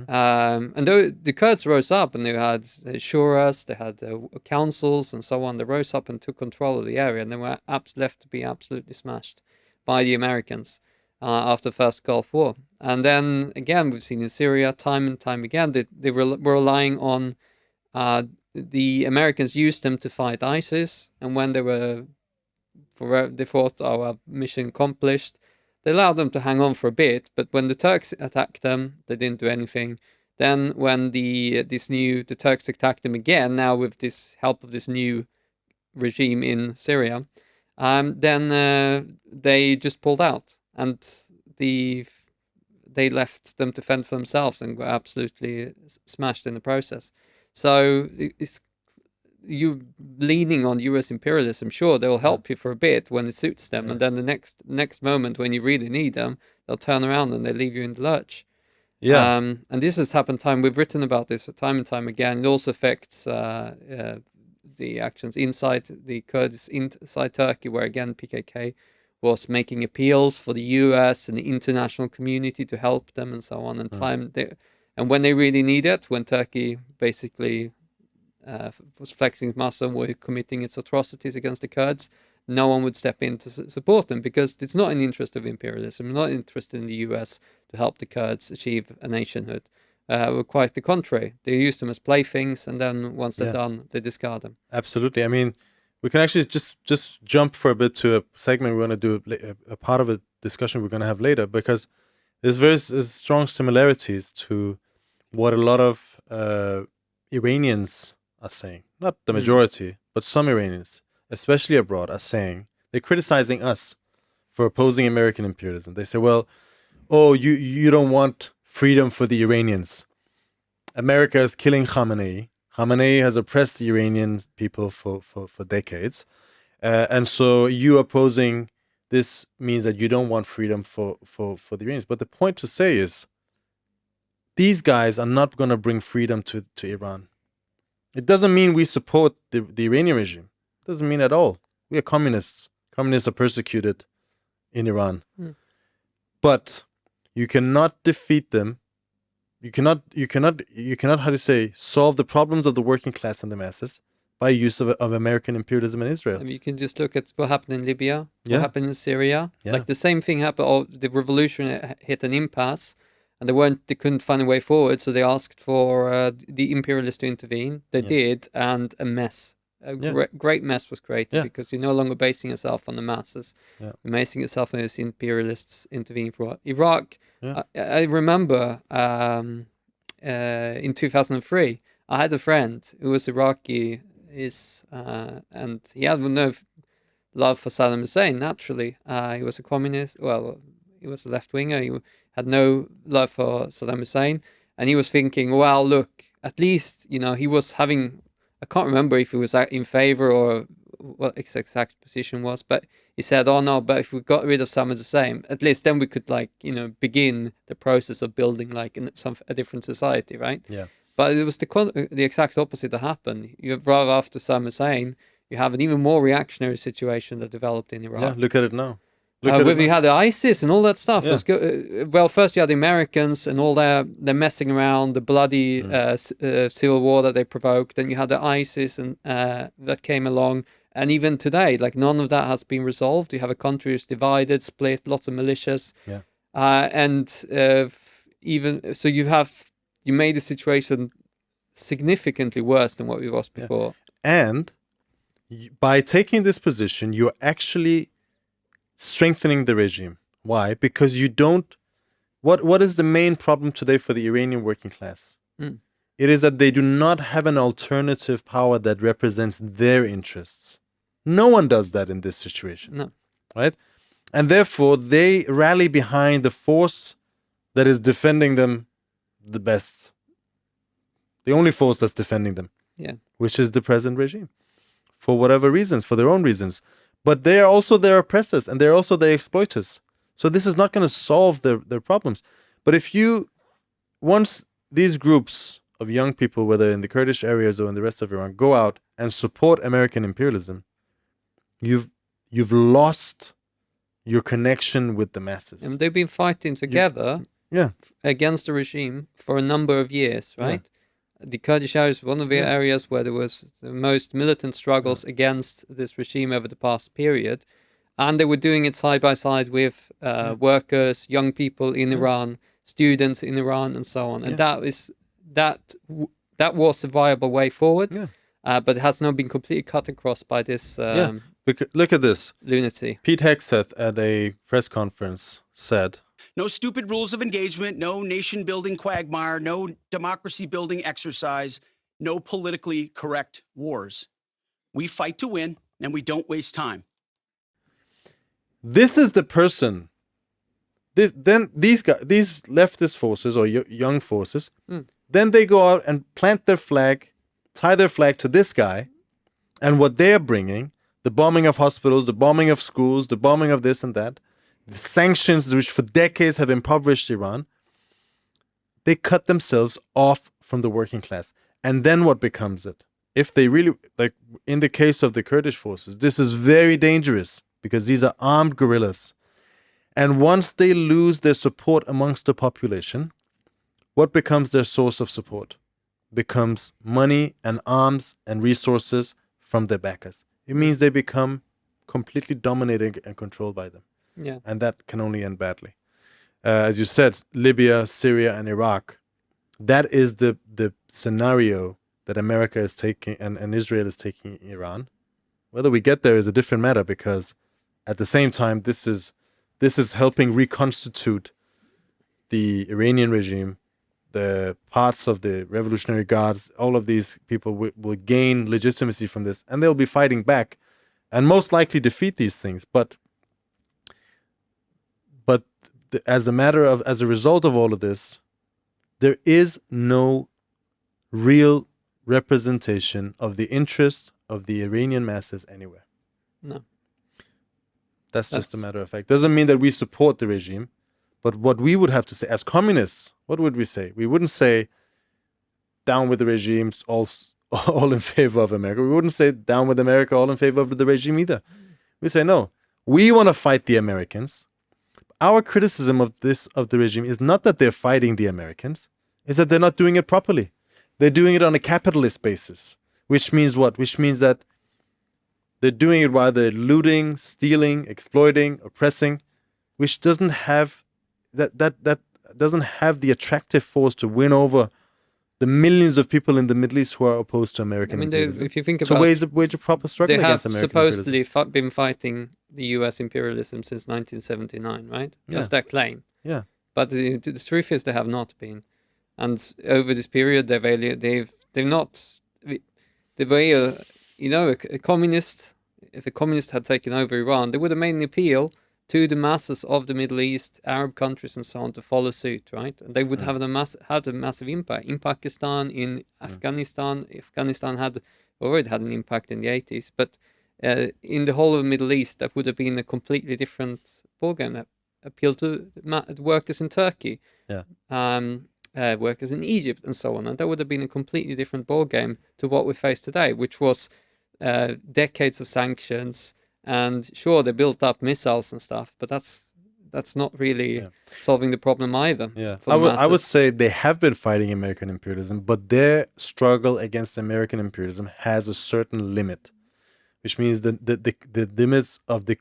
And though the Kurds rose up and they had shuras, they had councils and so on, they rose up and took control of the area, and they were left to be absolutely smashed by the Americans after the first Gulf War. And then again, we've seen in Syria time and time again that they were relying on the Americans used them to fight ISIS, and when they thought our mission accomplished, they allowed them to hang on for a bit, but when the Turks attacked them, they didn't do anything. Then when the Turks attacked them again, now with this help of this new regime in Syria, then they just pulled out, and they left them to fend for themselves and were absolutely smashed in the process. So it's you leaning on US imperialism, sure, they'll help you for a bit when it suits them, and then the next moment when you really need them, they'll turn around and they leave you in the lurch. Yeah. And this has happened we've written about this time and time again. It also affects the actions inside the Kurds inside Turkey, where again PKK was making appeals for the US and the international community to help them and so on. And when they really need it, when Turkey basically was flexing its muscle, were committing its atrocities against the Kurds, no one would step in to support them, because it's not in the interest of imperialism, not interested in the US to help the Kurds achieve a nationhood. Quite the contrary. They use them as playthings, and then once they're done, they discard them. Absolutely. I mean, we can actually just jump for a bit to a segment we're going to do, a part of a discussion we're going to have later, because there's strong similarities to what a lot of Iranians are saying. Not the majority, but some Iranians, especially abroad, are saying, they're criticizing us for opposing American imperialism. They say, well, you don't want freedom for the Iranians. America is killing Khamenei. Khamenei has oppressed the Iranian people for decades. And so you opposing this means that you don't want freedom for the Iranians. But the point to say is, these guys are not going to bring freedom to Iran. It doesn't mean we support the Iranian regime. It doesn't mean at all. We are communists. Communists are persecuted in Iran. But you cannot defeat them. You cannot, how to say, solve the problems of the working class and the masses by use of American imperialism in Israel. I mean, you can just look at what happened in Libya, what happened in Syria. Like the same thing happened. The revolution hit an impasse, and they couldn't find a way forward, so they asked for the imperialists to intervene. They did, and a mess. Great mess was created, because you're no longer basing yourself on the masses. You're basing yourself on the imperialists intervening for Iraq. I remember in 2003, I had a friend who was Iraqi, and he had no love for Saddam Hussein, naturally. He was a communist. Well, he was a left-winger. He had no love for Saddam Hussein, and he was thinking, well, look, at least, he was having, I can't remember if he was in favor or what his exact position was, but he said, oh no, but if we got rid of Saddam Hussein, at least then we could begin the process of building a different society, right? Yeah. But it was the exact opposite that happened. Rather after Saddam Hussein, you have an even more reactionary situation that developed in Iraq. Yeah, look at it now. We had the ISIS and all that stuff. Well, first you had the Americans and all their messing around, the bloody civil war that they provoked. Then you had the ISIS and that came along. And even today, none of that has been resolved. You have a country that's divided, split, lots of militias. Yeah. Even so, you made the situation significantly worse than what it was before. And by taking this position, you're actually strengthening the regime. Why? Because you don't. What is the main problem today for the Iranian working class? It is that they do not have an alternative power that represents their interests. No one does that in this situation. No. Right? And therefore, they rally behind the force that is defending them the best. The only force that's defending them. Yeah. Which is the present regime. for whatever reasons, for their own reasons. But they are also their oppressors, and they're also their exploiters. So this is not going to solve their problems. But if you, once these groups of young people, whether in the Kurdish areas or in the rest of Iran, go out and support American imperialism, you've lost your connection with the masses. And they've been fighting together against the regime for a number of years, right? The Kurdish area is one of the areas where there was the most militant struggles against this regime over the past period. And they were doing it side by side with workers, young people in Iran, students in Iran, and so on. And that was a viable way forward, but it has now been completely cut across by this look at this. lunacy. Pete Hegseth at a press conference said, "No stupid rules of engagement, no nation-building quagmire, no democracy-building exercise, no politically correct wars. We fight to win, and we don't waste time." This is the person. These leftist forces or young forces, then they go out and plant their flag, tie their flag to this guy, and what they're bringing, the bombing of hospitals, the bombing of schools, the bombing of this and that, the sanctions which for decades have impoverished Iran, they cut themselves off from the working class. And then what becomes it? If they really, like in the case of the Kurdish forces, this is very dangerous because these are armed guerrillas. And once they lose their support amongst the population, what becomes their source of support? Becomes money and arms and resources from their backers. It means they become completely dominated and controlled by them. Yeah. And that can only end badly. As you said, Libya, Syria, and Iraq, that is the scenario that America is taking and Israel is taking in Iran. Whether we get there is a different matter, because at the same time, this is helping reconstitute the Iranian regime. The parts of the Revolutionary Guards, all of these people will gain legitimacy from this, and they'll be fighting back and most likely defeat these things. But as a result of all of this, there is no real representation of the interest of the Iranian masses anywhere. No. That's just a matter of fact. Doesn't mean that we support the regime, but what we would have to say as communists, what would we say? We wouldn't say down with the regime, all in favor of America. We wouldn't say down with America, all in favor of the regime either. We say no. We want to fight the Americans. Our criticism of the regime is not that they're fighting the Americans, it's that they're not doing it properly. They're doing it on a capitalist basis, which means what? Which means that they're doing it while they're looting, stealing, exploiting, oppressing, which doesn't have that doesn't have the attractive force to win over the millions of people in the Middle East who are opposed to American imperialism. If you think about to wage a proper struggle they have against American imperialism. supposedly been fighting the U.S. imperialism since 1979, right? That's their claim. Yeah. But the truth is they have not been, and over this period they've not. The way a communist, if a communist had taken over Iran, they would have made an appeal to the masses of the Middle East, Arab countries, and so on to follow suit, right? And they would have had a massive impact in Pakistan, in Afghanistan. Afghanistan had already had an impact in the 80s, but in the whole of the Middle East, that would have been a completely different ballgame. That appealed to workers in Turkey, workers in Egypt, and so on. And that would have been a completely different ballgame to what we face today, which was decades of sanctions. And sure, they built up missiles and stuff, but that's not really solving the problem either. Yeah, I would say they have been fighting American imperialism, but their struggle against American imperialism has a certain limit, which means the limits of the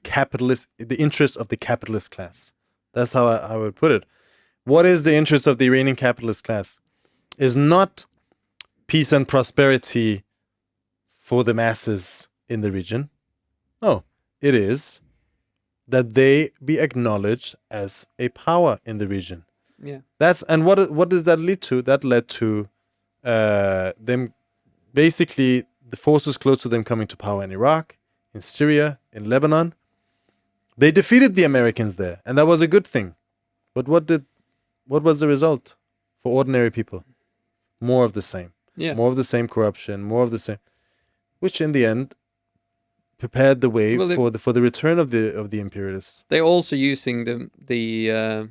interest of the capitalist class. That's how I would put it. What is the interest of the Iranian capitalist class? Is not peace and prosperity for the masses in the region. No, it is that they be acknowledged as a power in the region. Yeah. And what does that lead to? That led to them, basically the forces close to them coming to power in Iraq, in Syria, in Lebanon. They defeated the Americans there, and that was a good thing. But what was the result for ordinary people? More of the same. Yeah. More of the same corruption, more of the same, which in the end prepared the way Well, for the return of the imperialists. They're also using their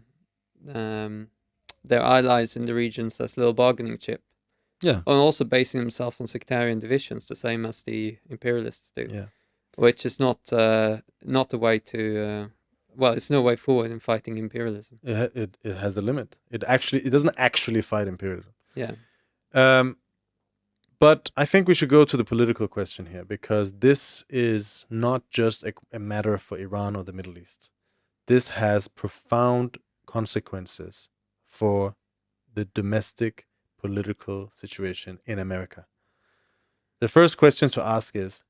allies in the regions as little bargaining chip, Yeah, and also basing themselves on sectarian divisions, the same as the imperialists do. yeah. Which is not a way to. Well, it's no way forward in fighting imperialism. It has a limit. It doesn't actually fight imperialism. Yeah. But I think we should go to the political question here, because this is not just a matter for Iran or the Middle East. This has profound consequences for the domestic political situation in America. The first question to ask is,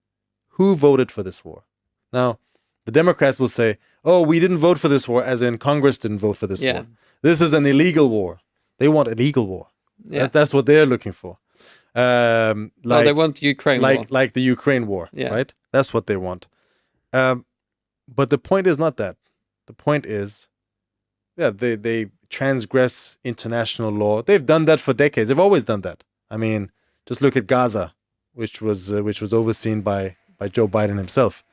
who voted for this war? Now, the Democrats will say, oh, we didn't vote for this war, as in Congress didn't vote for this war. This is an illegal war. They want a legal war. Yeah. That's what they're looking for. They want Ukraine war. Like the Ukraine war, right? That's what they want. But the point is not that. The point is, they transgress international law. They've done that for decades. They've always done that. I mean, just look at Gaza, which was overseen by Joe Biden himself.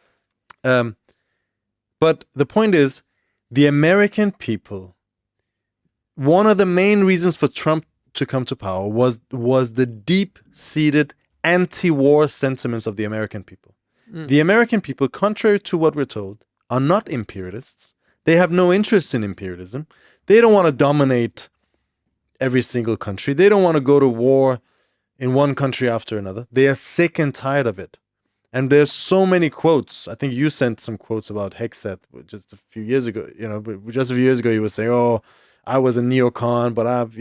But the point is, the American people, one of the main reasons for Trump to come to power was the deep-seated anti-war sentiments of the American people. The American people, contrary to what we're told, are not imperialists. They have no interest in imperialism. They don't want to dominate every single country. They don't want to go to war in one country after another. They are sick and tired of it. And there's so many quotes. I think you sent some quotes about Hegseth just a few years ago. Just a few years ago, he was saying, "Oh, I was a neocon, but I've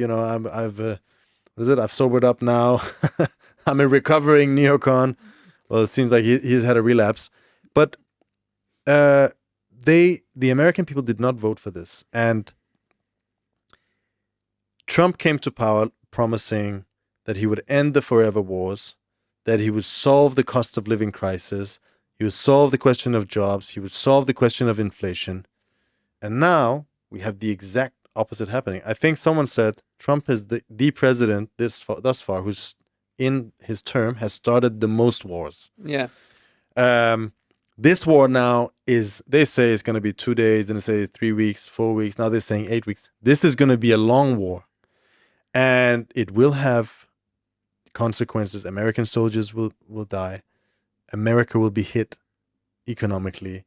sobered up now. I'm a recovering neocon." Well, it seems like he's had a relapse. But the American people did not vote for this. And Trump came to power promising that he would end the forever wars, that he would solve the cost of living crisis, he would solve the question of jobs, he would solve the question of inflation. And now we have the exact opposite happening. I think someone said Trump is the president thus far who's in his term has started the most wars. Yeah. This war now they say it's going to be 2 days, then they say 3 weeks, 4 weeks. Now they're saying 8 weeks. This is going to be a long war. And it will have consequences. American soldiers will die. America will be hit economically.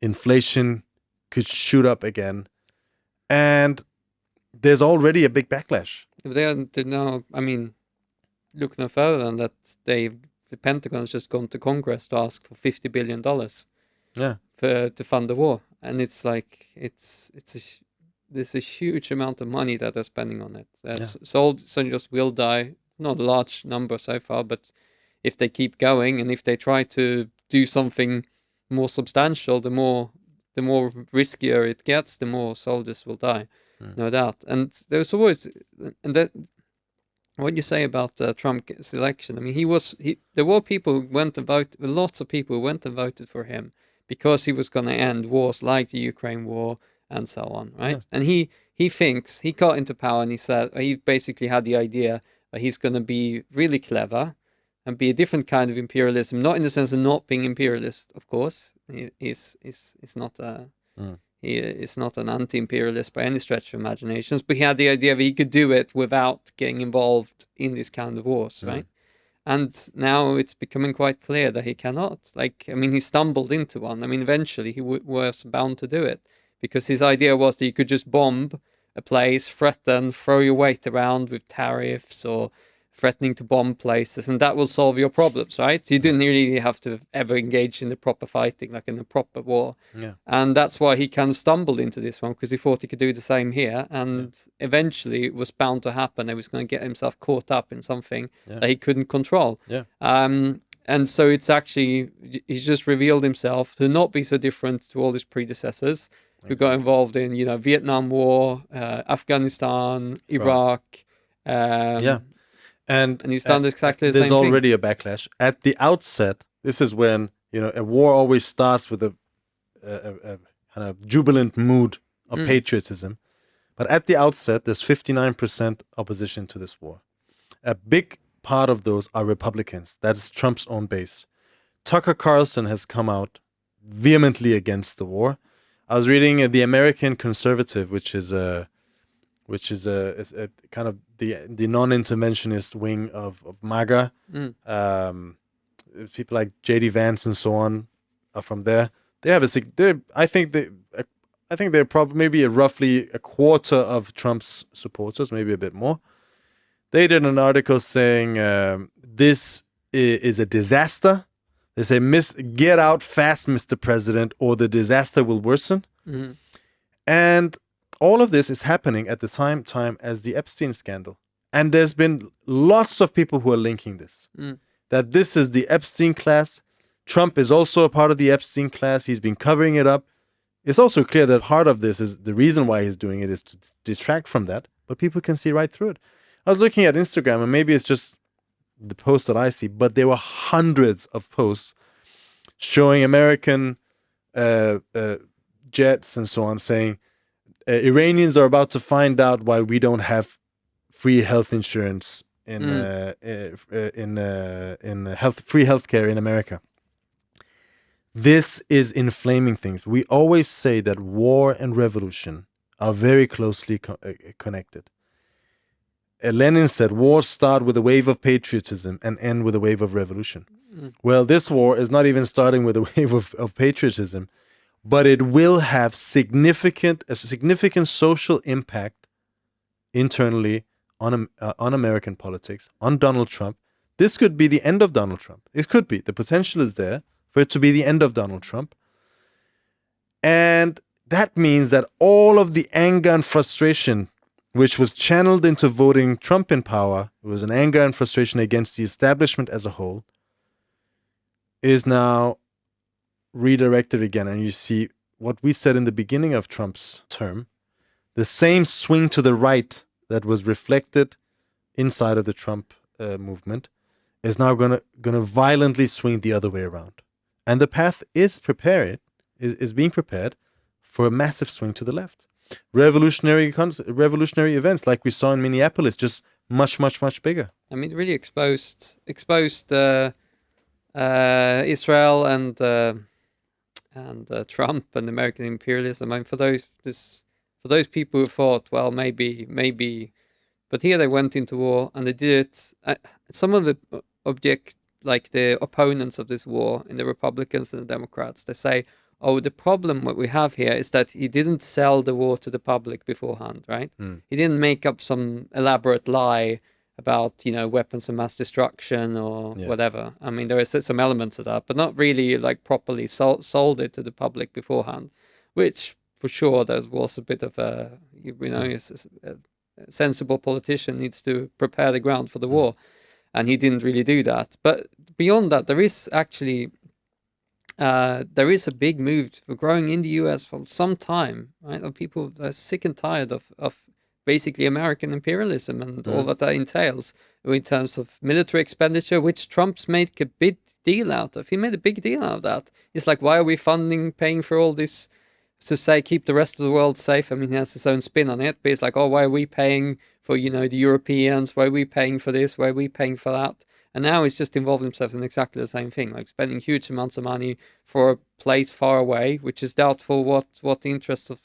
Inflation could shoot up again. And there's already a big backlash. Look no further than that. The Pentagon's just gone to Congress to ask for $50 billion. Yeah. To fund the war, and it's like there's a huge amount of money that they're spending on it. Soldiers will die. Not a large number so far, but if they keep going and if they try to do something more substantial, the more riskier it gets, the more soldiers will die, no doubt. And there's always, and that what you say about Trump's election. I mean, there were people who went and voted. Lots of people who went and voted for him because he was going to end wars like the Ukraine war and so on, right? Yeah. And he thinks he got into power and he basically had the idea that he's going to be really clever and be a different kind of imperialism, not in the sense of not being imperialist, of course. He's not he is not an anti-imperialist by any stretch of imaginations, but he had the idea that he could do it without getting involved in this kind of wars, right? And now it's becoming quite clear that he cannot. He stumbled into one. I mean, eventually he was bound to do it because his idea was that you could just bomb a place, threaten, throw your weight around with tariffs or threatening to bomb places, and that will solve your problems, right? So you didn't really have to ever engage in the proper fighting, like in a proper war. Yeah. And that's why he kind of stumbled into this one, because he thought he could do the same here, and eventually it was bound to happen. He was going to get himself caught up in something that he couldn't control. Yeah. And so it's actually, he's just revealed himself to not be so different to all his predecessors who got involved in, Vietnam War, Afghanistan, Iraq. And he's done exactly the same thing. There's already a backlash. At the outset, this is when, a war always starts with a kind of jubilant mood of patriotism. But at the outset, there's 59% opposition to this war. A big part of those are Republicans. That is Trump's own base. Tucker Carlson has come out vehemently against the war. I was reading the American Conservative, which is a kind of the non-interventionist wing of MAGA. People like J.D. Vance and so on are from there. They have I think they're probably maybe roughly a quarter of Trump's supporters, maybe a bit more. They did an article saying this is a disaster. They say, get out fast, Mr. President, or the disaster will worsen. Mm-hmm. And all of this is happening at the same time as the Epstein scandal. And there's been lots of people who are linking this. That this is the Epstein class. Trump is also a part of the Epstein class. He's been covering it up. It's also clear that part of this is the reason why he's doing it is to detract from that. But people can see right through it. I was looking at Instagram, and maybe it's just the post that I see, but there were hundreds of posts showing American jets and so on saying Iranians are about to find out why we don't have free health insurance in free healthcare in America. This is inflaming things. We always say that war and revolution are very closely connected. Lenin said, wars start with a wave of patriotism and end with a wave of revolution. Well, this war is not even starting with a wave of patriotism, but it will have a significant social impact internally on American politics, on Donald Trump. This could be the end of Donald Trump. It could be. The potential is there for it to be the end of Donald Trump. And that means that all of the anger and frustration which was channeled into voting Trump in power, it was an anger and frustration against the establishment as a whole, is now redirected again. And you see what we said in the beginning of Trump's term, the same swing to the right that was reflected inside of the Trump movement is now going to violently swing the other way around. And the path is being prepared for a massive swing to the left. Revolutionary events like we saw in Minneapolis, just much bigger. I mean, it really exposed Israel and Trump and American imperialism. I mean, for those people who thought, well, maybe, but here they went into war and they did it. Some of the the opponents of this war, in the Republicans and the Democrats, they say, oh, the problem what we have here is that he didn't sell the war to the public beforehand, right? He didn't make up some elaborate lie about, weapons of mass destruction or whatever. I mean, there is some elements of that, but not really properly sold it to the public beforehand, which for sure there was a bit of a sensible politician needs to prepare the ground for the war. And he didn't really do that. But beyond that, there is actually... there is a big move for growing in the US for some time, right? Of people that are sick and tired of basically American imperialism and all that entails in terms of military expenditure, which Trump's made a big deal out of. He made a big deal out of that. It's like, why are we paying for all this to say keep the rest of the world safe? I mean, he has his own spin on it, but it's like, oh, why are we paying for, the Europeans? Why are we paying for this? Why are we paying for that? And now he's just involved himself in exactly the same thing, like spending huge amounts of money for a place far away, which is doubtful what the interest of,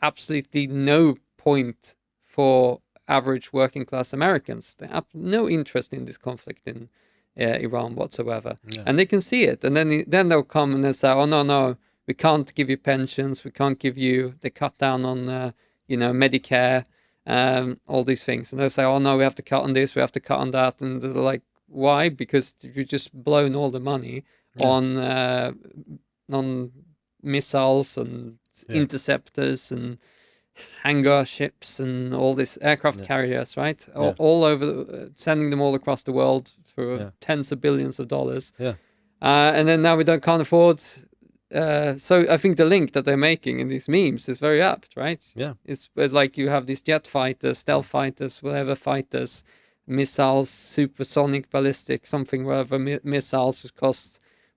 absolutely no point for average working class Americans. They have no interest in this conflict in Iran whatsoever. Yeah. And they can see it. And then they'll come and they'll say, oh, no, we can't give you pensions. We can't give you, they cut down on, Medicare. All these things, and they'll say, oh no, we have to cut on this, we have to cut on that, and they're like, why? Because you've just blown all the money on missiles and interceptors and hangar ships and all this aircraft carriers, right? All over, sending them all across the world for tens of billions of dollars. And then now we can't afford. So I think the link that they're making in these memes is very apt, right? Yeah. It's like you have these jet fighters, stealth fighters, whatever fighters, missiles, supersonic, ballistic, something, whatever missiles,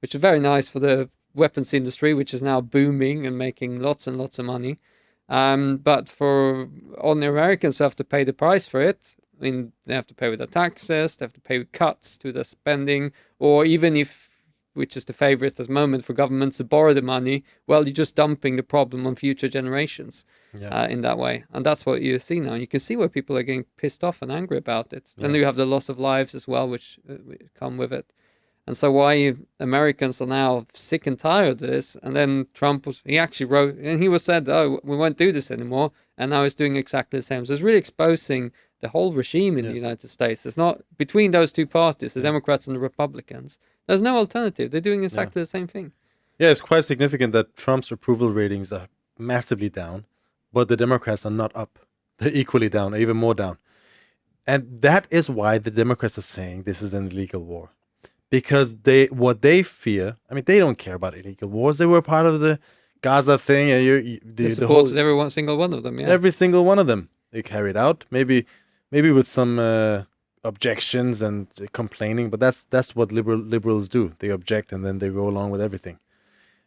which is very nice for the weapons industry, which is now booming and making lots and lots of money. But for ordinary Americans who have to pay the price for it, I mean, they have to pay with their taxes, they have to pay with cuts to their spending, or even if, which is the favorite at the moment for governments to borrow the money, well, you're just dumping the problem on future generations in that way. And that's what you see now. And you can see where people are getting pissed off and angry about it. Then you have the loss of lives as well, which come with it. And so why Americans are now sick and tired of this. And then Trump he actually wrote, and he said, oh, we won't do this anymore. And now he's doing exactly the same. So it's really exposing the whole regime in the United States. It's not between those two parties, the Democrats and the Republicans. There's no alternative. They're doing exactly the same thing. Yeah, it's quite significant that Trump's approval ratings are massively down, but the Democrats are not up. They're equally down, or even more down. And that is why the Democrats are saying this is an illegal war. Because what they fear, I mean, they don't care about illegal wars. They were part of the Gaza thing. They supported every single one of them, Every single one of them. They carried out, maybe with some objections and complaining, but that's what liberals do. They object and then they go along with everything.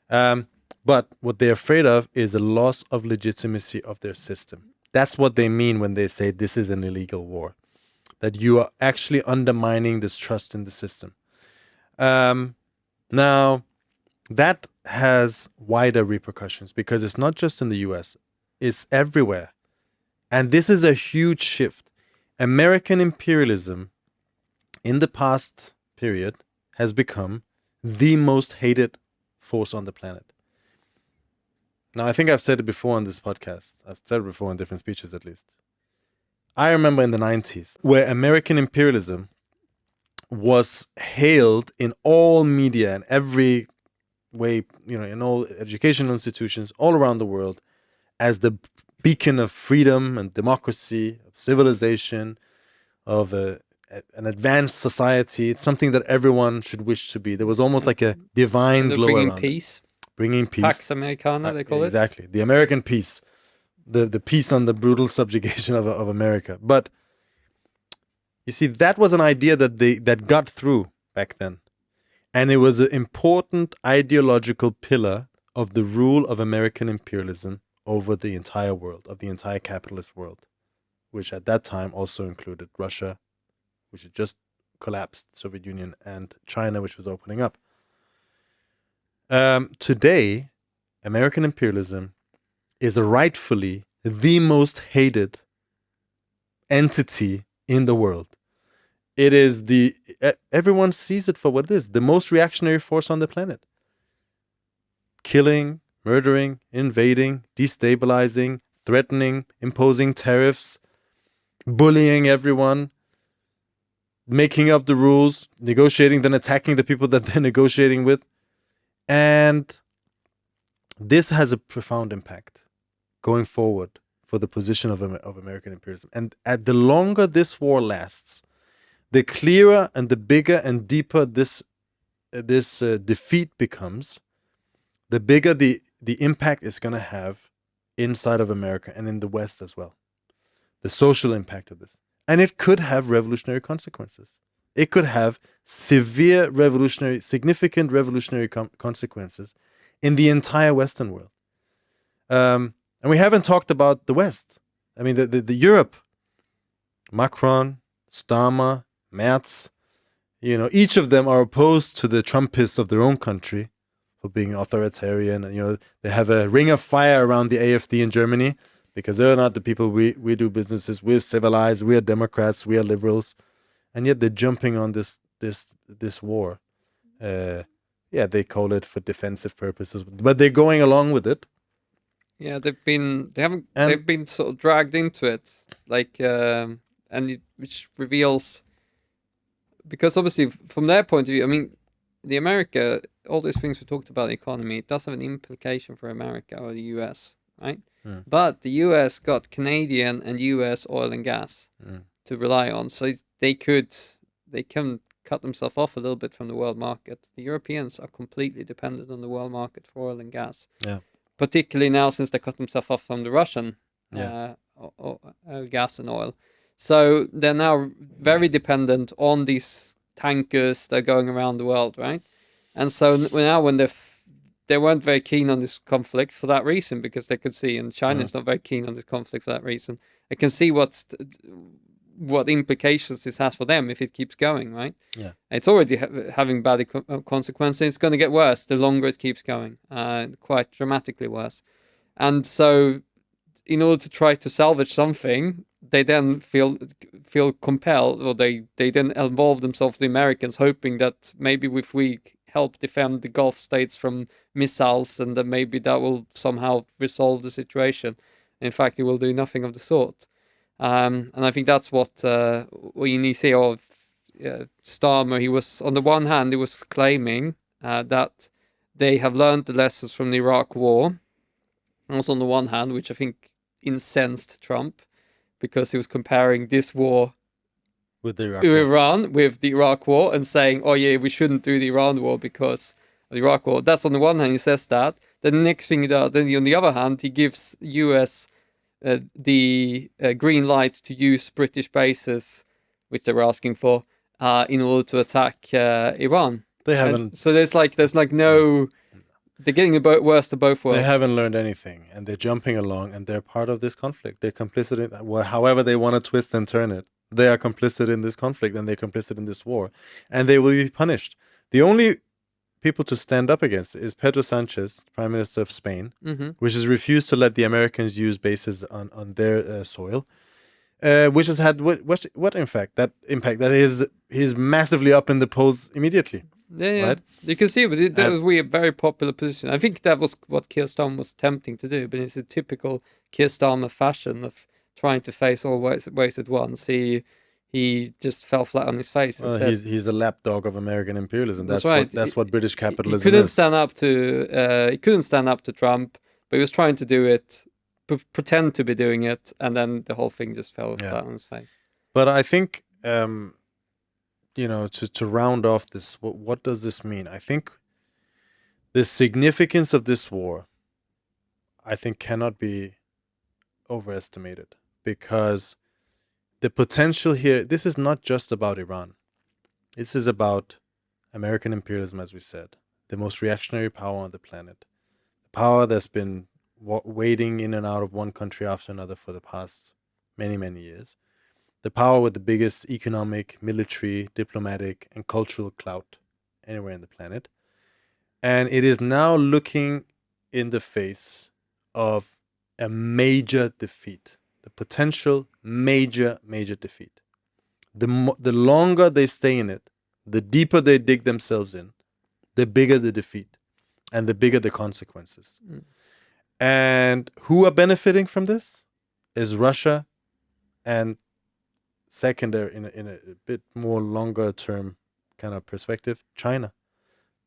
But what they're afraid of is a loss of legitimacy of their system. That's what they mean when they say this is an illegal war. That you are actually undermining this trust in the system. Now, that has wider repercussions because it's not just in the US, it's everywhere. And this is a huge shift. American imperialism in the past period has become the most hated force on the planet. Now, I think I've said it before on this podcast. I've said it before in different speeches, at least. I remember in the 90s where American imperialism was hailed in all media and every way, in all educational institutions all around the world as the beacon of freedom and democracy, of civilization, of an advanced society. It's something that everyone should wish to be. There was almost like a divine glow around it. Bringing peace. Pax Americana, they call it. Exactly. The American peace. The peace on the brutal subjugation of America. But you see, that was an idea that got through back then. And it was an important ideological pillar of the rule of American imperialism over the entire world, of the entire capitalist world, which at that time also included Russia, which had just collapsed, Soviet Union, and China, which was opening up. Today, American imperialism is rightfully the most hated entity in the world. It is everyone sees it for what it is, the most reactionary force on the planet. Killing, murdering, invading, destabilizing, threatening, imposing tariffs, bullying everyone, making up the rules, negotiating, then attacking the people that they're negotiating with. And this has a profound impact going forward for the position of American imperialism. And the longer this war lasts, the clearer and the bigger and deeper this defeat becomes, the bigger the impact is going to have inside of America and in the West as well. The social impact of this. And it could have revolutionary consequences. It could have significant revolutionary consequences in the entire Western world. And we haven't talked about the West. I mean, the Europe, Macron, Starmer, Merz, each of them are opposed to the Trumpists of their own country for being authoritarian. And, they have a ring of fire around the AfD in Germany because they're not the people we do businesses. We're civilized. We are Democrats. We are liberals. And yet they're jumping on this war. They call it for defensive purposes, but they're going along with it. Yeah, they've been sort of dragged into it, which reveals, because obviously from their point of view, I mean, the America, all these things we talked about, the economy, it does have an implication for America or the US, right? Mm. But the US got Canadian and US oil and gas to rely on, so they can cut themselves off a little bit from the world market. The Europeans are completely dependent on the world market for oil and gas. Yeah. Particularly now since they cut themselves off from the Russian gas and oil. So they're now very dependent on these tankers that are going around the world, right? And so now when they weren't very keen on this conflict for that reason, because they could see, and China's not very keen on this conflict for that reason, they can see what implications this has for them if it keeps going, right? Yeah. It's already having bad consequences. It's going to get worse the longer it keeps going, quite dramatically worse. And so, in order to try to salvage something, they then feel compelled, or they then involve themselves, the Americans, hoping that maybe if we help defend the Gulf states from missiles, and then maybe that will somehow resolve the situation. In fact, it will do nothing of the sort. And I think that's what you see of Starmer. He was, on the one hand, he was claiming that they have learned the lessons from the Iraq War. Also, on the one hand, which I think incensed Trump, because he was comparing this war With the Iran with the Iraq War, and saying, "Oh yeah, we shouldn't do the Iran war because of the Iraq war." That's on the one hand, he says that. Then the next thing he does, then on the other hand, he gives US the green light to use British bases, which they were asking for, in order to attack Iran. They haven't. So there's like no. They're getting the worst of both worlds. They haven't learned anything, and they're jumping along, and they're part of this conflict. They're complicit in however they want to twist and turn it. They are complicit in this conflict, and they're complicit in this war, and they will be punished. The only people to stand up against is Pedro Sanchez, Prime Minister of Spain, which has refused to let the Americans use bases on their soil, which has had what impact that he's massively up in the polls immediately. Yeah. Right? You can see, but that was a very popular position. I think that was what Keir Starmer was attempting to do, but it's a typical Keir Starmer fashion of trying to face all ways at once. He just fell flat on his face. Well, he's a lapdog of American imperialism. That's right. That's what British capitalism he couldn't is. He couldn't stand up to Trump, but he was trying to do it, pretend to be doing it, and then the whole thing just fell flat on his face. But I think, to round off this, what does this mean? I think the significance of this war, I think, cannot be overestimated, because the potential here, this is not just about Iran. This is about American imperialism, as we said, the most reactionary power on the planet, the power that's been wading in and out of one country after another for the past many, many years. The power with the biggest economic, military, diplomatic, and cultural clout anywhere in the planet. And it is now looking in the face of a major defeat, the potential major defeat. The longer they stay in it, the deeper they dig themselves in, the bigger the defeat and the bigger the consequences. And who are benefiting from this is Russia, and secondary, in a bit more longer term kind of perspective, China.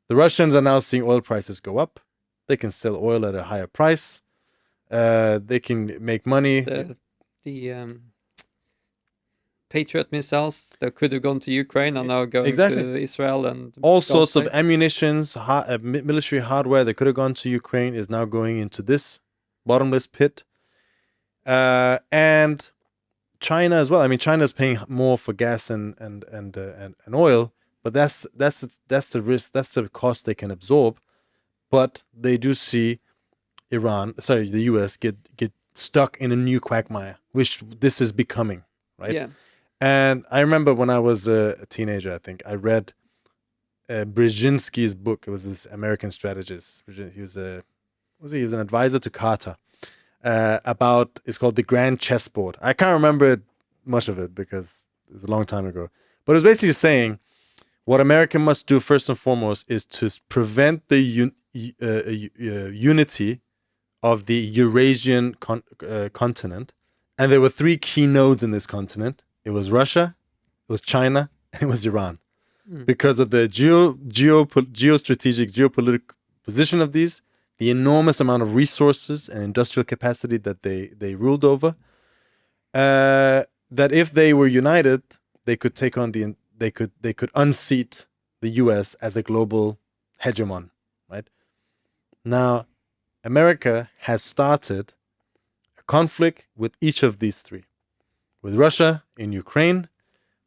The Russians are now seeing oil prices go up. They can sell oil at a higher price. They can make money. The Patriot missiles that could have gone to Ukraine are now going to Israel, and all sorts of ammunitions, military hardware that could have gone to Ukraine is now going into this bottomless pit. And China as well. I mean, China's paying more for gas and oil, but that's the risk, that's the cost they can absorb. But they do see the US get stuck in a new quagmire, which this is becoming, right? Yeah. And I remember when I was a teenager, I think I read Brzezinski's book. It was this American strategist. He was an advisor to Carter. It's called The Grand Chessboard. I can't remember much of it because it was a long time ago. But it was basically saying what America must do first and foremost is to prevent the unity of the Eurasian continent. And there were three key nodes in this continent. It was Russia, it was China, and it was Iran. Because of the geostrategic, geopolitical position of these, the enormous amount of resources and industrial capacity that they ruled over, that if they were united, they could take on they could unseat the US as a global hegemon, right? Now, America has started a conflict with each of these three, with Russia in Ukraine,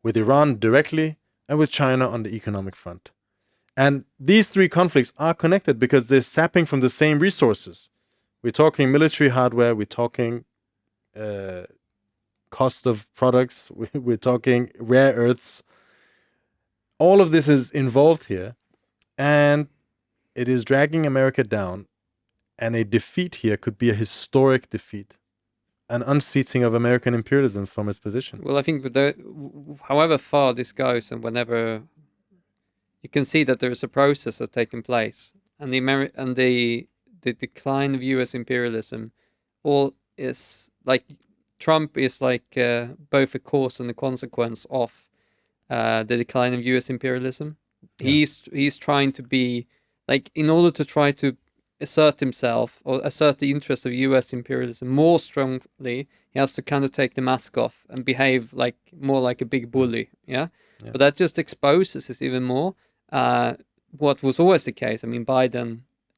with Iran directly, and with China on the economic front. And these three conflicts are connected because they're sapping from the same resources. We're talking military hardware, we're talking cost of products. We're talking rare earths. All of this is involved here, and it is dragging America down. And a defeat here could be a historic defeat, an unseating of American imperialism from its position. Well, I think however far this goes, and whenever you can see that there is a process that's taking place, and the decline of U.S. imperialism, all is like Trump is like both a cause and a consequence of the decline of U.S. imperialism. Yeah. He's trying to be like, in order to try to assert himself or assert the interest of U.S. imperialism more strongly, he has to kind of take the mask off and behave like more like a big bully. Yeah. But that just exposes it even more. What was always the case. I mean, Biden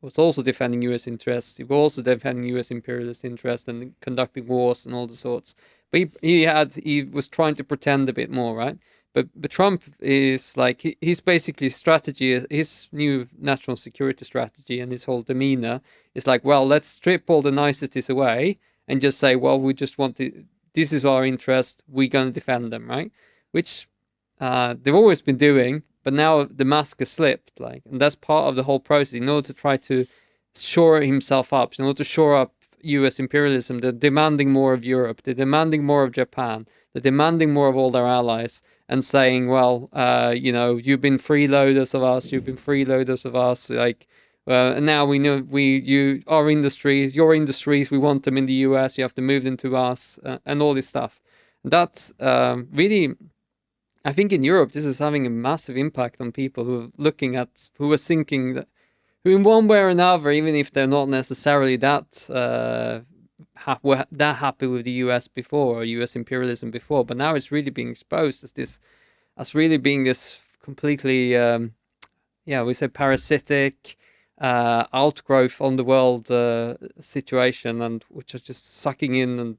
was also defending U.S. interests. He was also defending U.S. imperialist interests and conducting wars and all the sorts. But he was trying to pretend a bit more, right? But Trump is like, his basically strategy, his new national security strategy and his whole demeanor is like, well, let's strip all the niceties away and just say, well, we just want to, this is our interest, we're going to defend them, right? Which they've always been doing, but now the mask has slipped, like, and that's part of the whole process. In order to try to shore himself up, in order to shore up U.S. imperialism, they're demanding more of Europe, they're demanding more of Japan, they're demanding more of all their allies, and saying, well, you've been freeloaders of us, like, and now we know your industries, we want them in the US, you have to move them to us, and all this stuff. That's really, I think in Europe, this is having a massive impact on people who are thinking that, who in one way or another, even if they're not necessarily that happy with the US before, or US imperialism before, but now it's really being exposed as really being this completely, we say parasitic outgrowth on the world situation, and which are just sucking in and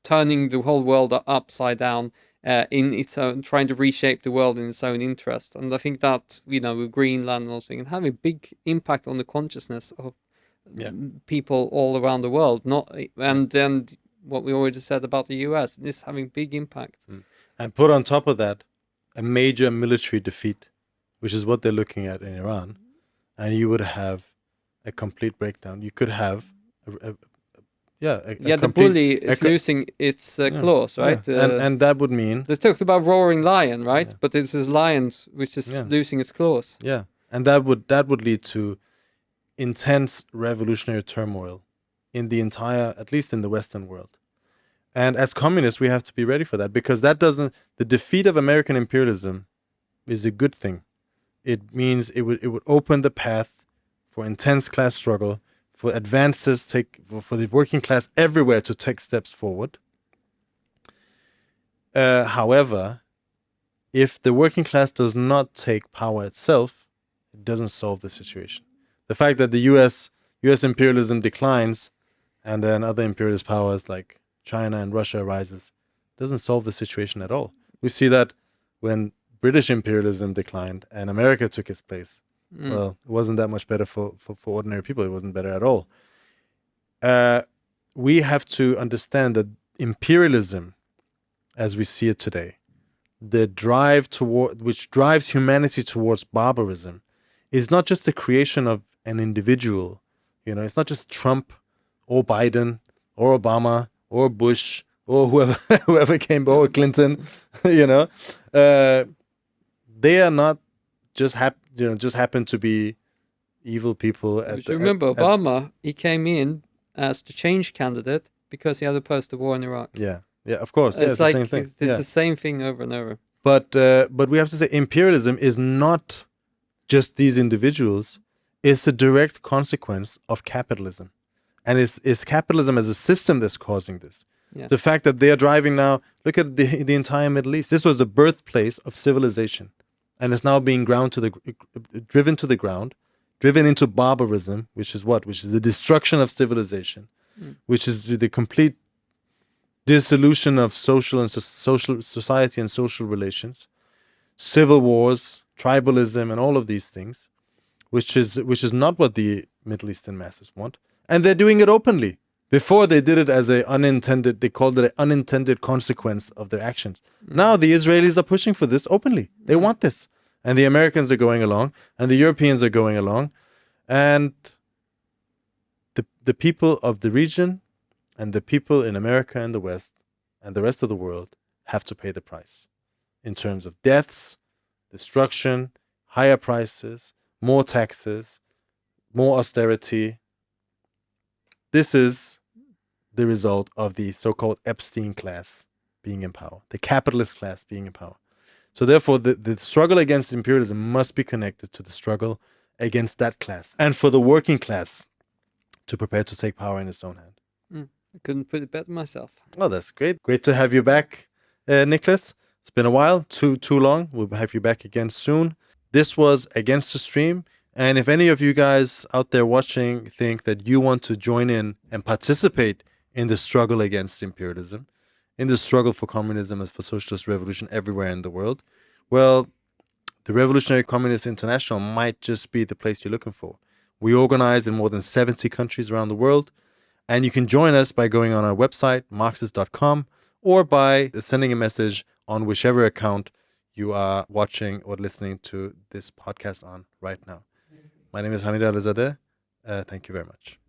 turning the whole world upside down in its own, trying to reshape the world in its own interest. And I think that, with Greenland and also, can have a big impact on the consciousness of people all around the world. And then what we already said about the US, this having big impact. And put on top of that a major military defeat, which is what they're looking at in Iran, and you would have a complete breakdown. You could have the bully is losing its claws, right? And that would mean they talked about roaring lion, right? Yeah. But this is lion which is losing its claws. Yeah, and that would lead to intense revolutionary turmoil in the entire, at least in the Western world. And as communists, we have to be ready for that, because the defeat of American imperialism is a good thing. It means it would open the path for intense class struggle, for advances, for the working class everywhere to take steps forward. However, if the working class does not take power itself, it doesn't solve the situation. The fact that the US imperialism declines and then other imperialist powers like China and Russia rises doesn't solve the situation at all. We see that when British imperialism declined and America took its place. Well, it wasn't that much better for ordinary people. It wasn't better at all. We have to understand that imperialism, as we see it today, the drive which drives humanity towards barbarism, is not just the creation of an individual. It's not just Trump or Biden or Obama or Bush or whoever came, or Clinton. They are not just happen to be evil people. Remember, Obama, he came in as the change candidate because he had opposed the war in Iraq. Yeah, of course. It's the same thing. It's the same thing over and over. But we have to say imperialism is not just these individuals. It's a direct consequence of capitalism. And it's capitalism as a system that's causing this. Yeah. The fact that they are driving now, look at the entire Middle East. This was the birthplace of civilization. And it's now being driven to the ground, driven into barbarism, which is what? Which is the destruction of civilization, which is the complete dissolution of social society and social relations, civil wars, tribalism, and all of these things, which is not what the Middle Eastern masses want. And they're doing it openly. Before they did it as they called it an unintended consequence of their actions. Now the Israelis are pushing for this openly. They want this. And the Americans are going along, and the Europeans are going along. And the people of the region and the people in America and the West and the rest of the world have to pay the price in terms of deaths, destruction, higher prices, more taxes, more austerity. This is the result of the so-called Epstein class being in power, the capitalist class being in power. So therefore, the struggle against imperialism must be connected to the struggle against that class and for the working class to prepare to take power in its own hand. I couldn't put it better myself. Oh, that's great. Great to have you back, Niklas. It's been a while, too long. We'll have you back again soon. This was Against the Stream. And if any of you guys out there watching think that you want to join in and participate in the struggle against imperialism, in the struggle for communism and for socialist revolution everywhere in the world, well, the Revolutionary Communist International might just be the place you're looking for. We organize in more than 70 countries around the world, and you can join us by going on our website, Marxist.com, or by sending a message on whichever account you are watching or listening to this podcast on right now. My name is Hamid Alizadeh. Thank you very much.